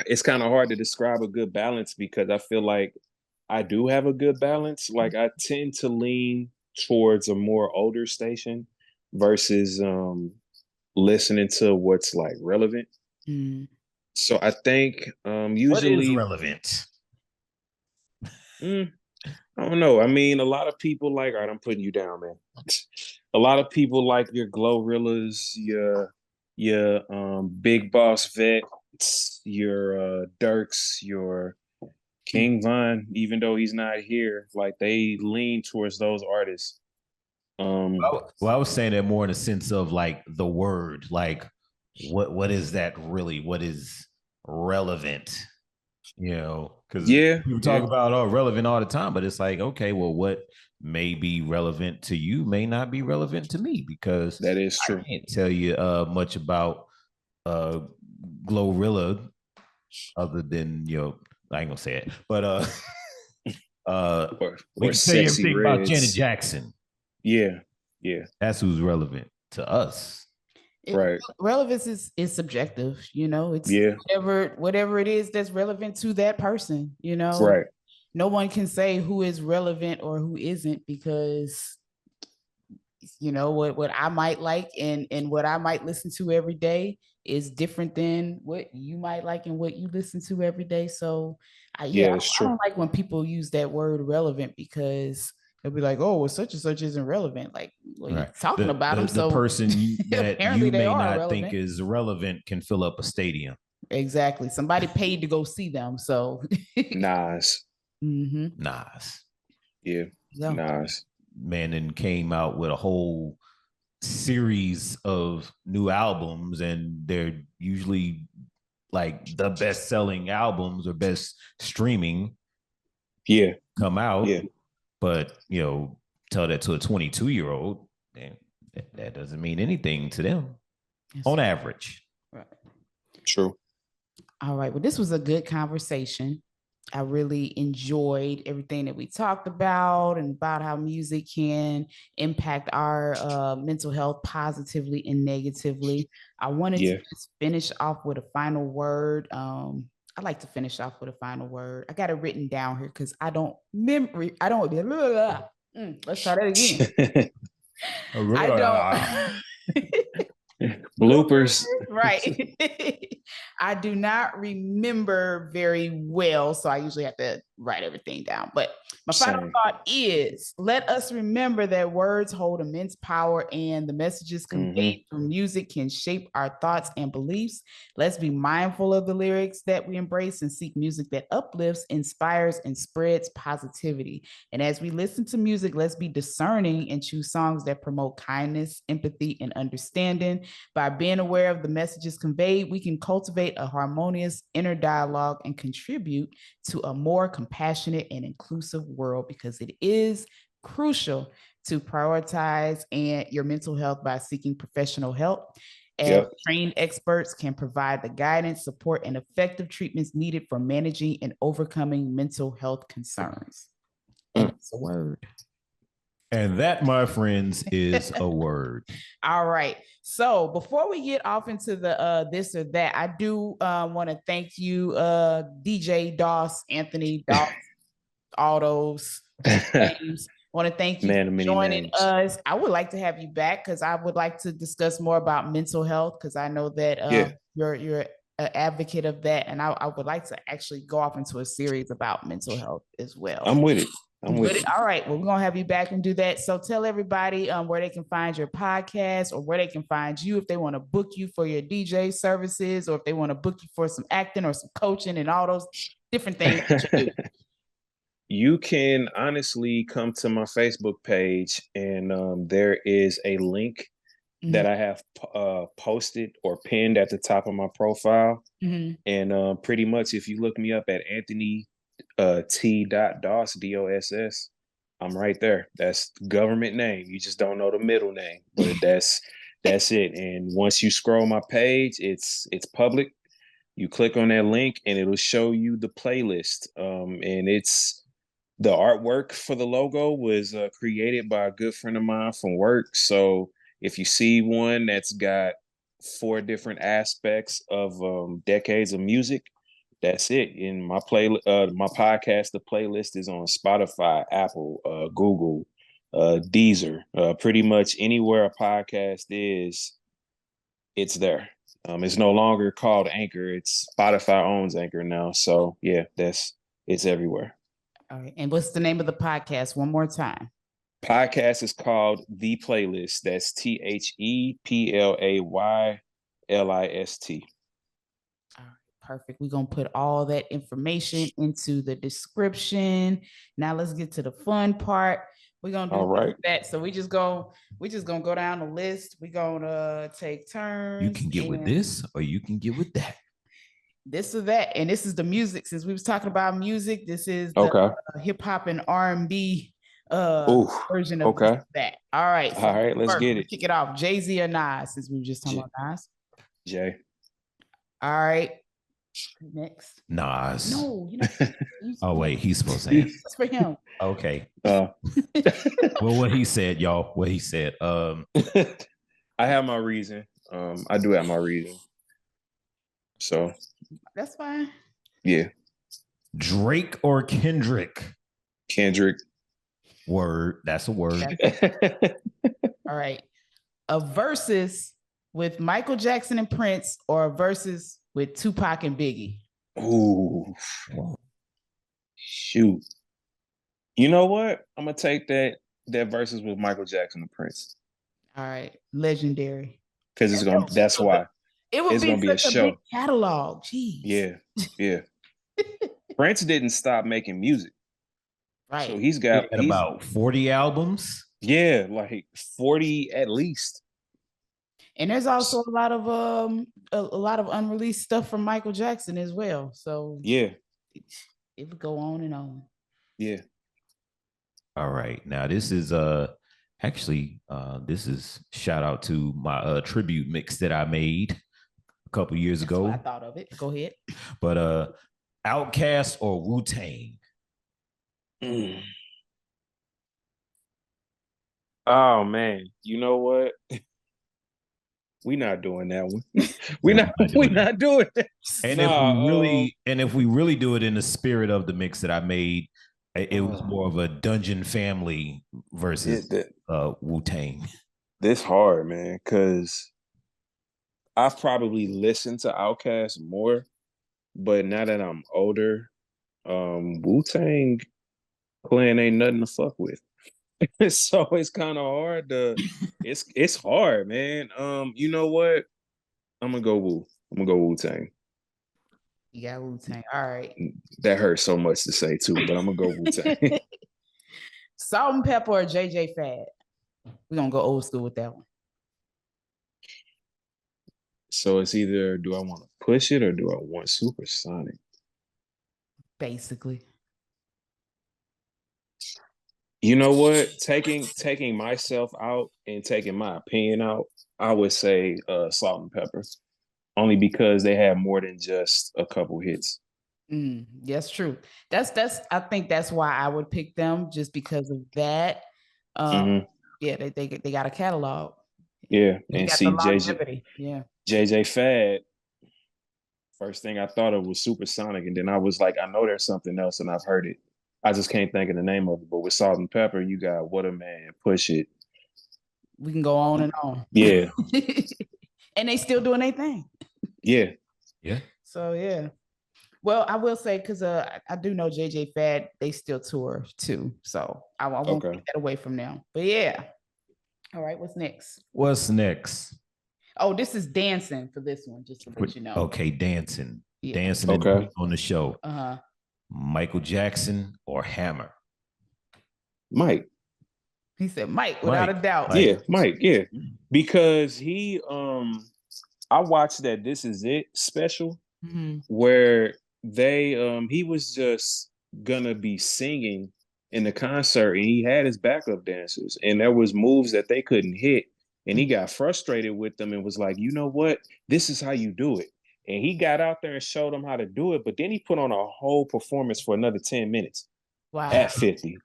it's kind of hard to describe a good balance, because I feel like I do have a good balance. Like, I tend to lean towards a more older station versus listening to what's like relevant. So I think usually what is relevant? I don't know. I mean, a lot of people like, all right, I'm putting you down, man. A lot of people like your Glorrillas, your Big Boss Vets, your Dirks, your King Von, even though he's not here, like they lean towards those artists. Well, I was saying that more in a sense of like the word, like what is that really? What is relevant? You know, because people talk about relevant all the time, but it's like, okay, well, what may be relevant to you may not be relevant to me, because that is true. I can't tell you much about Glorilla other than, you know, I ain't gonna say it, but we can tell you everything about Janet Jackson. Yeah, that's who's relevant to us. Right. Relevance is subjective, you know. It's whatever it is that's relevant to that person, you know. Right. No one can say who is relevant or who isn't, because you know what I might like and what I might listen to every day is different than what you might like and what you listen to every day. So I don't like when people use that word relevant, because they'll be like, oh, well, such and such isn't relevant. Like, well, you're talking about them. The person that you may not relevant. think is relevant can fill up a stadium. Exactly. Somebody paid to go see them. So Nas. Nas. Yeah. Nas. Man, and came out with a whole series of new albums, and they're usually like the best-selling albums or best streaming come out. But you know, tell that to a 22-year-old, and that doesn't mean anything to them on average. Right. True. All right, well, this was a good conversation. I really enjoyed everything that we talked about, and about how music can impact our mental health positively and negatively. I wanted to just finish off with a final word. I like to finish off with a final word. I got it written down here because I don't remember. Let's try that again. I don't. Bloopers. Right. I do not remember very well, so I usually have to write everything down. But my final thought is, let us remember that words hold immense power, and the messages conveyed through music can shape our thoughts and beliefs. Let's be mindful of the lyrics that we embrace and seek music that uplifts, inspires, and spreads positivity. And as we listen to music, let's be discerning and choose songs that promote kindness, empathy, and understanding. By being aware of the messages conveyed, we can cultivate a harmonious inner dialogue and contribute to a more compassionate and inclusive world, because it is crucial to prioritize your mental health by seeking professional help. And trained experts can provide the guidance, support, and effective treatments needed for managing and overcoming mental health concerns. And it's a word. And that, my friends, is a word. All right. So before we get off into the this or that, I do want to thank you, DJ Doss, Anthony Doss, all those names. I want to thank you for joining us. I would like to have you back, because I would like to discuss more about mental health, because I know that you're an advocate of that, and I would like to actually go off into a series about mental health as well. I'm with it. All right. Well, we're going to have you back and do that. So tell everybody where they can find your podcast, or where they can find you if they want to book you for your DJ services, or if they want to book you for some acting or some coaching and all those different things that you do. You can honestly come to my Facebook page, and there is a link that I have posted or pinned at the top of my profile. And pretty much, if you look me up at Anthony T.Doss, DOSS, I'm right there. That's government name. You just don't know the middle name, but that's it. And once you scroll my page, it's public. You click on that link and it'll show you the playlist. And it's the artwork for the logo was created by a good friend of mine from work. So if you see one that's got 4 different aspects of decades of music, that's it. In my my podcast, the playlist is on Spotify, Apple, Google, Deezer, pretty much anywhere a podcast is, it's there. It's no longer called Anchor. It's Spotify owns Anchor now. So yeah, it's everywhere. All right. And what's the name of the podcast one more time? Podcast is called The Playlist. That's ThePlayList. Perfect. We're gonna put all that information into the description. Now let's get to the fun part. We're gonna do that. So we just gonna go down the list. We're gonna take turns. You can get with this or you can get with that. This or that. And this is the music. Since we was talking about music, this is the hip-hop and R&B version of that. All right. So all right, let's get it. Kick it off. Jay-Z or Nas, since we were just talking about Nas. Jay. All right. Next. Nas. No, oh, wait, he's supposed to answer. That's for him. Okay. Well, what he said, y'all. What he said. I have my reason. I do have my reason. So that's fine. Yeah. Drake or Kendrick? Kendrick. Word. That's a word. All right. A versus with Michael Jackson and Prince, or a versus with Tupac and Biggie? Ooh. Shoot. You know what? I'm gonna take that versus with Michael Jackson and Prince. All right. Legendary. Because it's gonna that's why. It would be such a show. Big catalog. Jeez. Yeah. Prince didn't stop making music. Right. So he's got about 40 albums. Yeah, like 40 at least. And there's also a lot of unreleased stuff from Michael Jackson as well. So yeah, it would go on and on. Yeah. All right. Now this is this is shout out to my tribute mix that I made a couple years ago. I thought of it. Go ahead. But Outkast or Wu-Tang? Oh man, you know what? We're not doing that one. We're not doing that. And if we really do it in the spirit of the mix that I made, it was more of a Dungeon Family versus Wu-Tang. This hard, man, because I've probably listened to Outkast more, but now that I'm older, Wu-Tang Clan ain't nothing to fuck with. So it's kind of hard to it's hard, man. You know what? I'm gonna go Wu-Tang. You got Wu-Tang. All right. That hurts so much to say too, but I'm gonna go Wu-Tang. Salt and Pepper or JJ Fad? We're gonna go old school with that one. So it's either do I want to push it or do I want Supersonic? Basically. You know what? Taking myself out and taking my opinion out, I would say Salt and Pepper. Only because they have more than just a couple hits. That's true. That's I think that's why I would pick them, just because of that. Yeah, they got a catalog. Yeah, and see JJ Fad. First thing I thought of was Supersonic, and then I was like, I know there's something else, and I've heard it. I just can't think of the name of it. But with Salt and Pepper, you got What a Man, Push It. We can go on and on. Yeah. And they still doing their thing. Yeah. So yeah. Well, I will say, because I do know JJ Fad, they still tour too. So I won't take that away from them. But yeah. All right, what's next? Oh, this is dancing for this one, just to let you know. Okay, dancing. Yeah. Dancing on the show. Michael Jackson or Hammer? Mike. He said Mike, without a doubt. Yeah, Mike, yeah. Because he I watched that This Is It special where he was just gonna be singing in the concert, and he had his backup dancers, and there was moves that they couldn't hit, and he got frustrated with them and was like, you know what? This is how you do it. And he got out there and showed them how to do it, but then he put on a whole performance for another 10 minutes. Wow. At 50.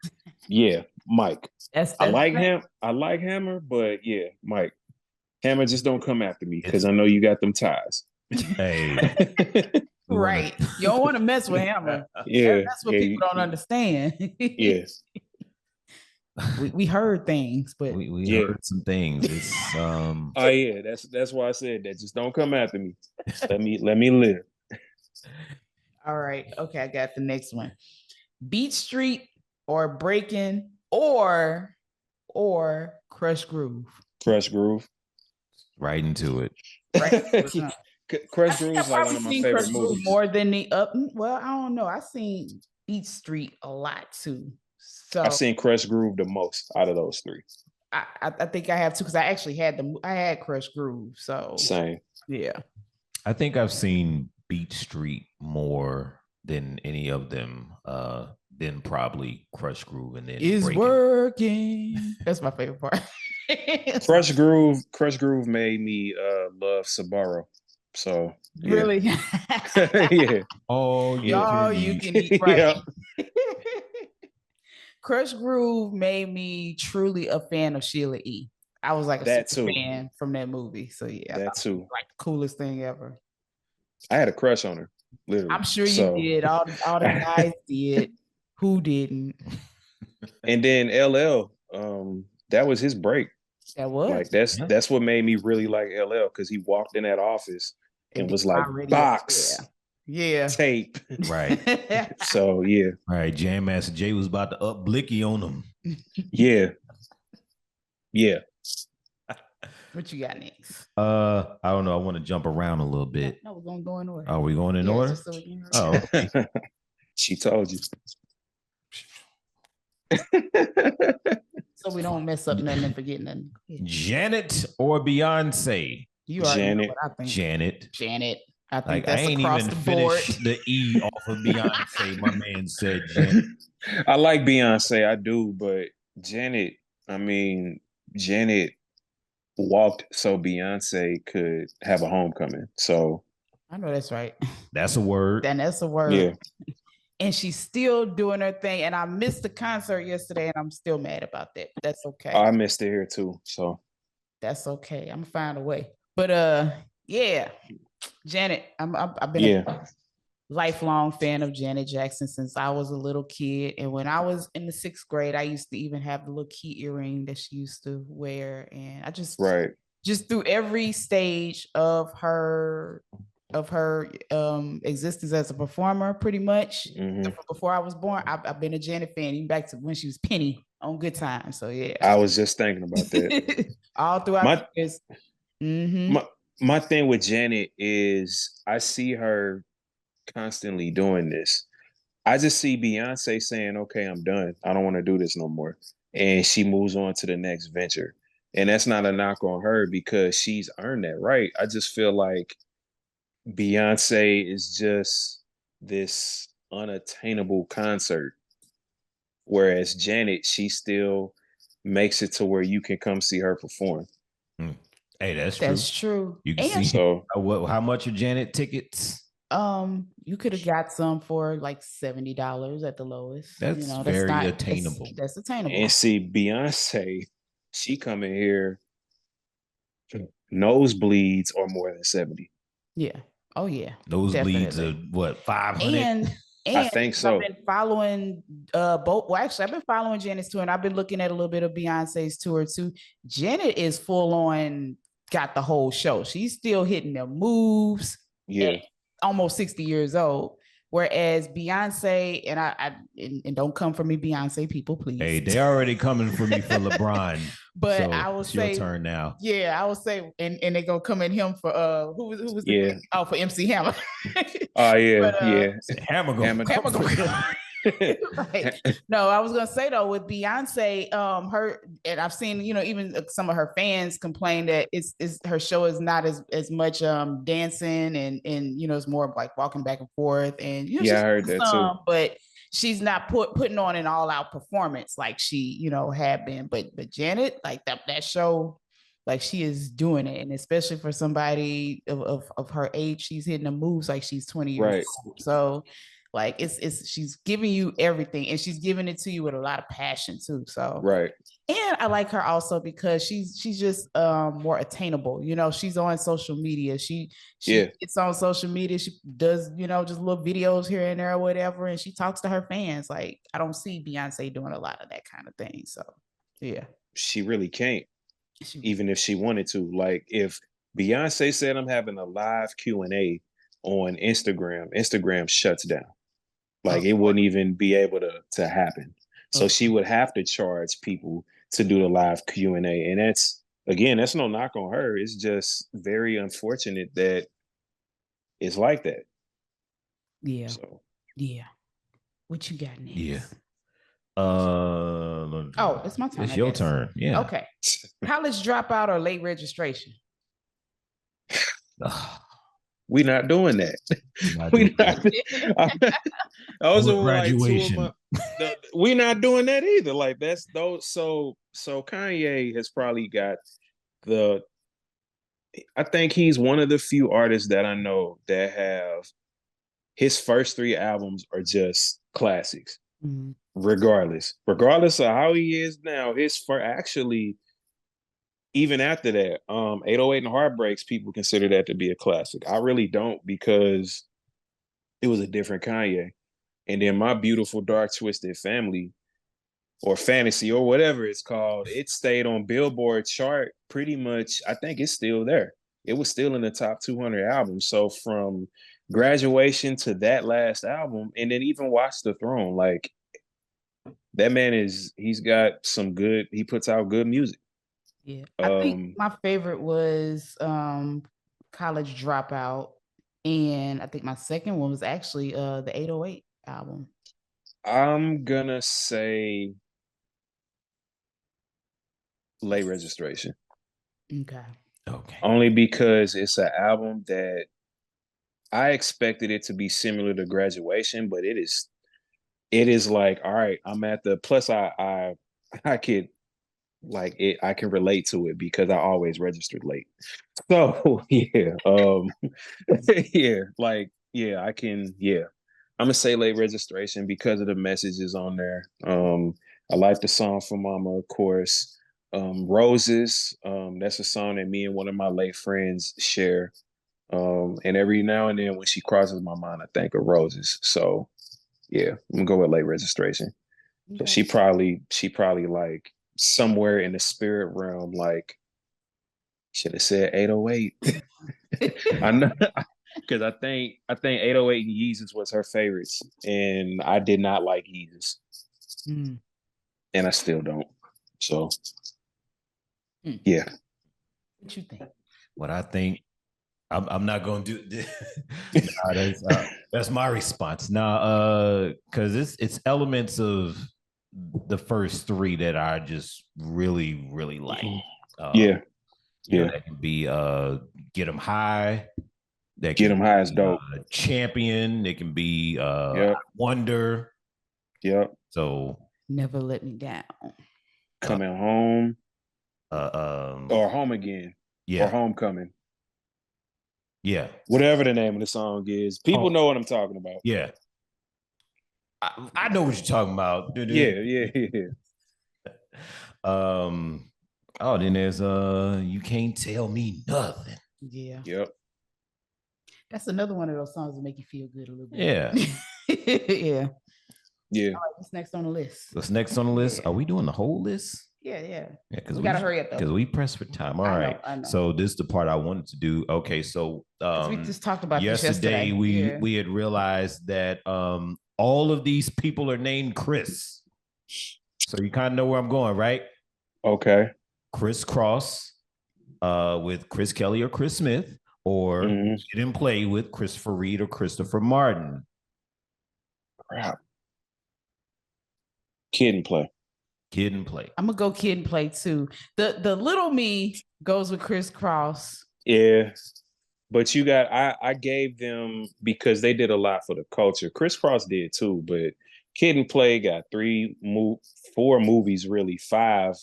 Yeah, Mike. That's I like him. I like Hammer, but yeah, Mike. Hammer, just don't come after me, because I know you got them ties. Hey. Right. You don't want to mess with Hammer. Yeah. That's what people don't understand. Yes. We heard things, but we heard some things. It's oh yeah, that's why I said that. Just don't come after me. Let me live. All right. Okay, I got the next one. Beat Street or Breaking or Crush Groove. Crush Groove. Right into it. Right. Crush Groove is like one of my favorite movies. More than the up. Well, I don't know. I seen Beat Street a lot too. So I've seen Crush Groove the most out of those three. I think I have too, because I actually had Crush Groove. So same. Yeah. I think I've seen Beat Street more than any of them. Then probably Crush Groove and then Is Breaking. Working. That's my favorite part. Crush Groove made me love Sabaro. So yeah. Really? Yeah. Oh, you can eat right. Yeah. Crush Groove made me truly a fan of Sheila E. I was like a super fan from that movie. So yeah, that too. Like the coolest thing ever. I had a crush on her. Literally. I'm sure you did. All the guys did. Who didn't? And then LL, that was his break. That was like that's what made me really like LL, because he walked in that office and was like, box, tape, right. So yeah, right. Jam Master Jay was about to up Blicky on him. yeah. What you got next? I don't know. I want to jump around a little bit. No, we're gonna go in order. Are we going in order? So okay. She told you. So we don't mess up nothing and forget nothing. Janet or Beyonce? You already know what I think. Janet. I think that's I ain't even finished the E off of Beyonce. My man said Janet. I like Beyonce, I do, but Janet, I mean, Janet walked so Beyonce could have a homecoming. So I know that's right. That's a word. And that's a word. Yeah. And she's still doing her thing. And I missed the concert yesterday, and I'm still mad about that. But that's okay. I missed it here too. So that's okay. I'm gonna find a way. But yeah, Janet. I've been a lifelong fan of Janet Jackson since I was a little kid. And when I was in the 6th grade, I used to even have the little key earring that she used to wear. And I just through every stage of her existence as a performer, pretty much. Before I was born, I've been a Janet fan, even back to when she was Penny on Good Times. So yeah, I was just thinking about that. All throughout this. My thing with Janet is I see her constantly doing this. I just see Beyonce saying, okay, I'm done. I don't want to do this no more. And she moves on to the next venture. And that's not a knock on her, because she's earned that right. I just feel like Beyonce is just this unattainable concert, whereas Janet, she still makes it to where you can come see her perform. Hey, that's true. You can see how much are Janet tickets? You could have got some for like $70 at the lowest. That's very attainable. That's attainable. And see, Beyonce, she come in here, nosebleeds are more than 70. Yeah. Oh yeah. Nosebleeds are what, 500? And I think so. I've been following both. Well, actually, I've been following Janet's tour, and I've been looking at a little bit of Beyonce's tour too. Janet is full on, got the whole show. She's still hitting the moves. Yeah. Almost 60 years old. Whereas Beyonce, and don't come for me, Beyonce people, please. Hey, they already coming for me for LeBron. But so I will say, your turn now. Yeah, I will say, and they gonna come at him for who was the for MC Hammer. Oh yeah, but, Hammer go. Right. No, I was gonna say though, with Beyonce, her, and I've seen, even some of her fans complain that it's her show is not as much dancing and it's more like walking back and forth, and I heard that too. But she's not putting on an all-out performance like she had been. But Janet, like that show, like she is doing it, and especially for somebody of her age, she's hitting the moves like she's 20 years old. So like it's she's giving you everything, and she's giving it to you with a lot of passion too. So and I like her also because she's just more attainable. She's on social media. She gets on social media. She does just little videos here and there or whatever, and she talks to her fans. Like I don't see Beyonce doing a lot of that kind of thing. So yeah, she really can't, even if she wanted to. Like if Beyonce said I'm having a live Q&A on Instagram shuts down. Like it wouldn't even be able to happen. So she would have to charge people to do the live Q&A. And that's no knock on her. It's just very unfortunate that it's like that. Yeah. So. Yeah. What you got next? Yeah. It's my turn. It's your turn. Yeah. Okay. College dropout or late registration? We not doing that. I was graduation. Like we not doing that either. Like that's those. So Kanye has probably got I think he's one of the few artists that I know that have his first 3 albums are just classics. Mm-hmm. Regardless of how he is now, actually, even after that, 808 and Heartbreaks, people consider that to be a classic. I really don't, because it was a different Kanye. And then My Beautiful Dark Twisted Family, or Fantasy, or whatever it's called, it stayed on Billboard chart pretty much. I think it's still there. It was still in the top 200 albums. So from Graduation to that last album, and then even Watch the Throne, like, that man he puts out good music. Yeah. I think my favorite was College Dropout. And I think my second one was actually the 808 album. I'm gonna say Late Registration. Okay. Only because it's an album that I expected it to be similar to Graduation, but it is like, all right, I'm at the plus. I could like it. I can relate to it because I always registered late. So yeah, I can. Yeah, I'm gonna say Late Registration because of the messages on there. I like the song for Mama, of course. Roses. That's a song that me and one of my late friends share. And every now and then when she crosses my mind, I think of Roses. So yeah, I'm gonna go with Late Registration. Okay. But she probably like somewhere in the spirit realm, like, should have said 808. I know, because I think 808 and Yeezus was her favorites, and I did not like Yeezus, and I still don't. So yeah. What you think? What I think, I'm not going to do this. That's my response. Nah, because it's elements of the first 3 that I just really, really like. Yeah. That can be Get 'Em High. That Get 'Em High is dope. Champion. It can be Wonder. Yep. So Never Let Me Down. Coming Home. Or Home Again. Yeah. Or Homecoming. Yeah. Whatever the name of the song is. People know what I'm talking about. Yeah. I know what you're talking about. Yeah. Then there's You Can't Tell Me Nothing. Yeah. Yep. That's another one of those songs that make you feel good a little bit. Yeah. Yeah. Yeah. All right, what's next on the list? What's next on the list? Are we doing the whole list? Yeah. Because we gotta hurry up though. Because we press for time. All right. I know. So this is the part I wanted to do. Okay, so we just talked about yesterday. We had realized that all of these people are named Chris. So you kind of know where I'm going, right? Okay. Chris Cross with Chris Kelly or Chris Smith, or Kid and Play with Christopher Reed or Christopher Martin. Crap. Kid and Play. Kid and Play. I'm gonna go Kid and Play too. The little me goes with Chris Cross. Yeah. But you got I gave them because they did a lot for the culture. Chris Cross did too, but Kid and Play got 4 movies, really 5,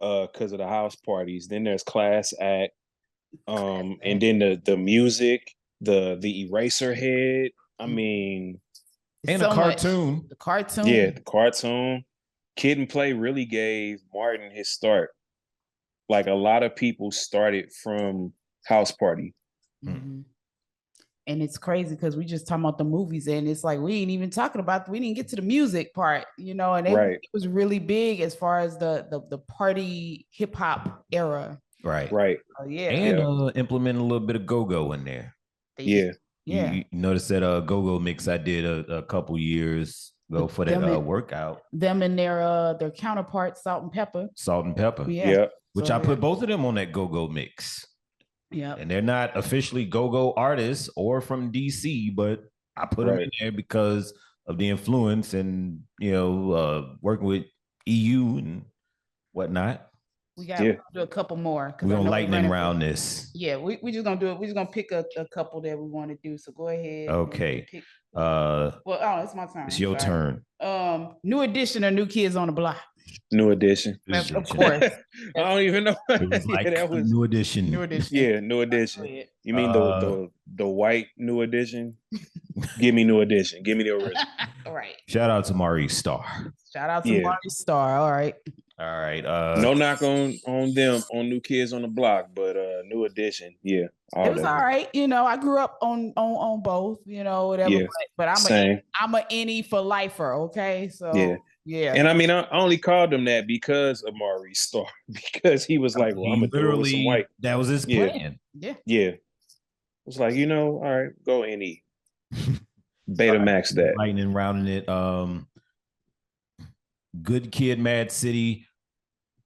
because of the house parties. Then there's Class Act, and then the music, the Eraserhead. I mean, and so the cartoon. The cartoon. Yeah, the cartoon. Kid and Play really gave Martin his start. Like, a lot of people started from House Party. Mm-hmm. And it's crazy because we just talking about the movies, and it's like we ain't even talking about. We didn't get to the music part, and it was really big as far as the party hip hop era. Right. Yeah, and implementing a little bit of go-go in there. Yeah. You notice that go-go mix I did a couple years ago for that workout. Them and their counterparts, Salt and Pepper. Yeah. Yep. Which I put both of them on that go-go mix. Yeah. And they're not officially go-go artists or from DC, but I put them in there because of the influence and, working with EU and whatnot. We got to do a couple more. We're going to lightning round this. Yeah, we just going to do it. We're just going to pick a couple that we want to do. So go ahead. Okay. It's my turn. It's your turn. New Edition or New Kids on the Block? New Edition. Of course. I don't even know. It was like that was New Edition. New Edition. Yeah, New Edition. You mean the white New Edition? Give me New Edition. Give me the original. All right. Shout out to Maurice Starr. Shout out to Maurice Starr. All right. No knock on them on New Kids on the Block, but New Edition, yeah. It was all right. I grew up on both, whatever. Yeah, but I'm a any for lifer, okay? So yeah. And I mean, I only called him that because of Maurice Starr, because he was like, well, I'm gonna throw some white. That was his plan. Yeah. It was like, all right, go NE. Beta max that. Lightning rounding it. Good Kid, Mad City,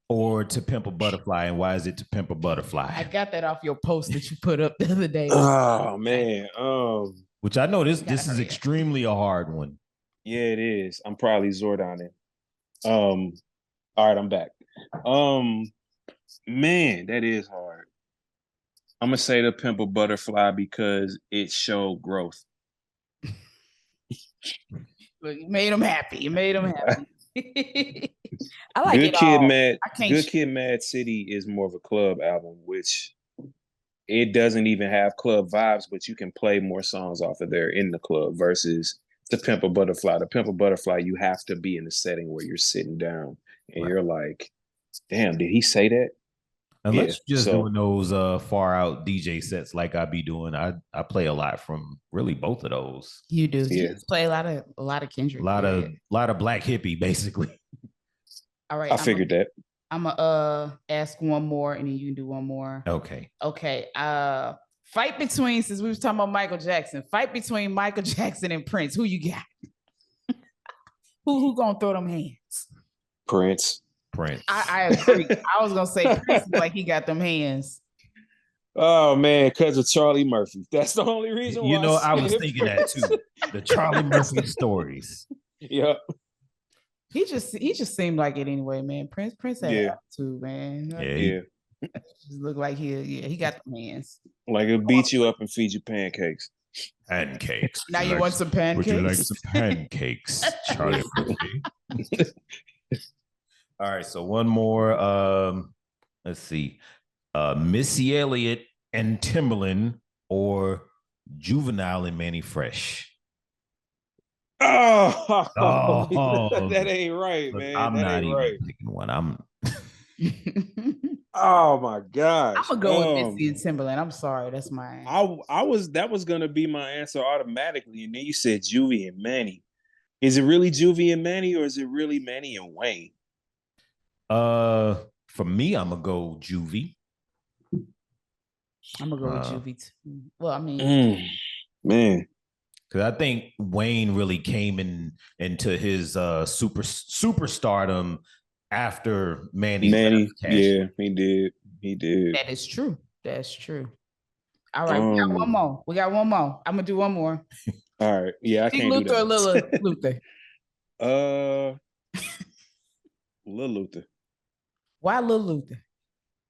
or To Pimp a Butterfly, and why is it To Pimp a Butterfly? I got that off your post that you put up the other day. Oh man, which I know this is extremely a hard one. Yeah, it is. I'm probably Zordoning. All right, I'm back. Man, that is hard. I'm gonna say To Pimp a Butterfly because it showed growth. Look, you made him happy. I like Good it Kid all. Mad. Good Kid, Mad City is more of a club album, which it doesn't even have club vibes, but you can play more songs off of there in the club versus To Pimp a Butterfly. To Pimp a Butterfly, you have to be in a setting where you're sitting down and you're like, damn, did he say that? Unless you're just doing those far out DJ sets like I be doing. I play a lot from really both of those. You do. Yeah. You play a lot of Kendrick. A lot of Black Hippie, basically. All right. I figured that. I'm gonna ask one more and then you can do one more. Okay. Fight between, since we was talking about Michael Jackson, fight between Michael Jackson and Prince. Who you got? Who gonna throw them hands? Prince. I agree. I was gonna say Prince like he got them hands. Oh man, because of Charlie Murphy. That's the only reason why. I was thinking that too. The Charlie Murphy stories. Yep. He just seemed like it anyway, man. Prince had attitude, man. Just look like he got the hands. Like it'll beat you up and feed you pancakes. Pancakes. Now you want some pancakes? Would you like some pancakes, Charlie Murphy? All right, so one more. Let's see. Missy Elliott and Timbaland, or Juvenile and Manny Fresh. Oh, that ain't right, man. I'm not even picking one. Oh my gosh. I'm gonna go with Missy and Timbaland. I'm sorry, that's mine. That was gonna be my answer automatically, and then you said Juvie and Manny. Is it really Juvie and Manny, or is it really Manny and Wayne? For me, I'm gonna go Juvie. I'm gonna go with Juvie too. Well, I mean, man, because I think Wayne really came into his superstardom after Manny. Yeah, he did. That is true. That's true. All right, we got one more. I'm gonna do one more. All right, yeah, I can't Luther do that. Or Little Luther? Lil Luther. Why Lil Luther?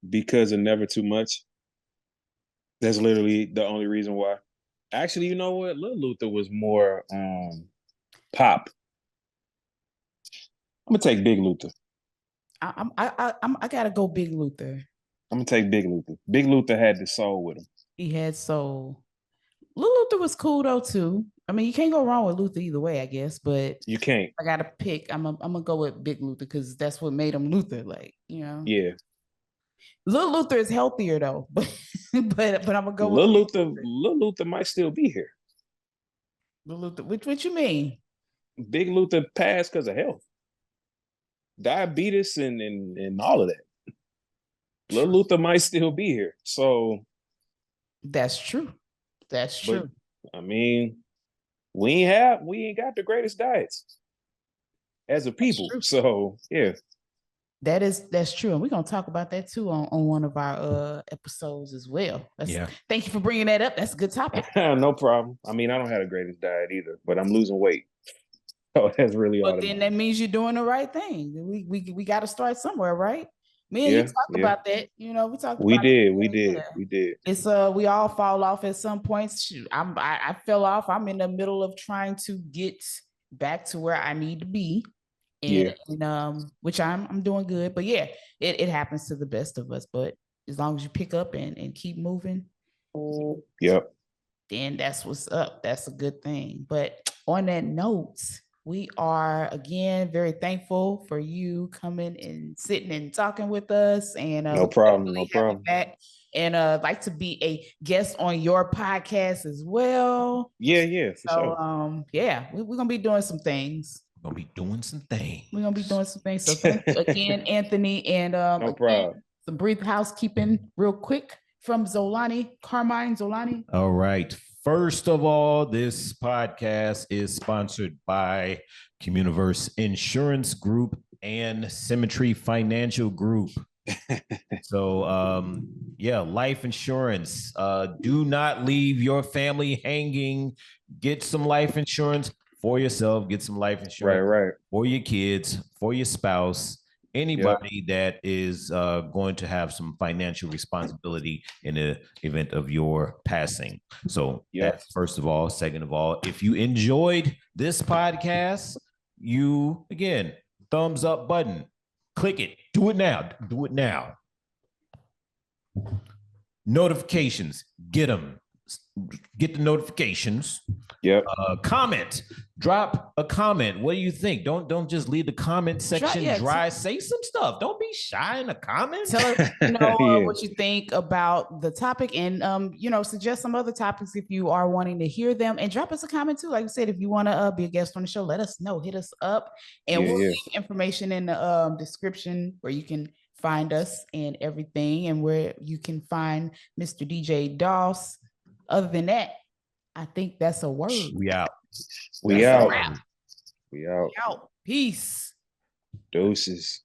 Because of Never Too Much. That's literally the only reason why. Actually, you know what? Lil Luther was more pop. I'm gonna take Big Luther. I gotta go Big Luther. I'm gonna take Big Luther. Big Luther had the soul with him. He had soul. Lil Luther was cool though too. I mean, you can't go wrong with Luther either way, I guess. But you can't. I gotta pick. I'm gonna go with Big Luther because that's what made him Luther. Like, Yeah. Lil Luther is healthier though, but I'm gonna go Lil Luther. Lil Luther might still be here. Lil Luther. What you mean? Big Luther passed because of health, diabetes, and all of that. Lil Luther might still be here. So that's true. That's true. But, I mean, we ain't got the greatest diets as a people. So yeah. That's true. And we're gonna talk about that too on one of our episodes as well. Thank you for bringing that up. That's a good topic. No problem. I mean, I don't have the greatest diet either, but I'm losing weight. So that's really all. But then that means you're doing the right thing. We got to start somewhere, right? Me and you talked about that. You know, we talked. We did. It's we all fall off at some points. Shoot, I fell off. I'm in the middle of trying to get back to where I need to be. And which I'm doing good. But yeah, it happens to the best of us. But as long as you pick up and keep moving, then that's what's up. That's a good thing. But on that note, we are again very thankful for you coming and sitting and talking with us. And no problem. Back. And like to be a guest on your podcast as well. Yeah, for so, sure. We're gonna be doing some things. We're gonna be doing some things. So thank you again, Anthony. And no problem. Some brief housekeeping real quick from Carmine Zolani. All right. First of all, this podcast is sponsored by Communiverse Insurance Group and Symmetry Financial Group. So, life insurance. Do not leave your family hanging. Get some life insurance for yourself. Get some life insurance right. for your kids, for your spouse, anybody that is going to have some financial responsibility in the event of your passing. So that's first of all. Second of all, if you enjoyed this podcast, again, thumbs up button, click it, do it now. Notifications, get them. Get the notifications. Comment. Drop a comment. What do you think? Don't just leave the comment section dry. Say some stuff. Don't be shy in the comments. Tell us what you think about the topic, and suggest some other topics if you are wanting to hear them. And drop us a comment too. Like I said, if you want to be a guest on the show, let us know. Hit us up, and we'll leave information in the description where you can find us and everything, and where you can find Mr. DJ Doss. Other than that, I think that's a word. We out. We out. Peace. Doses.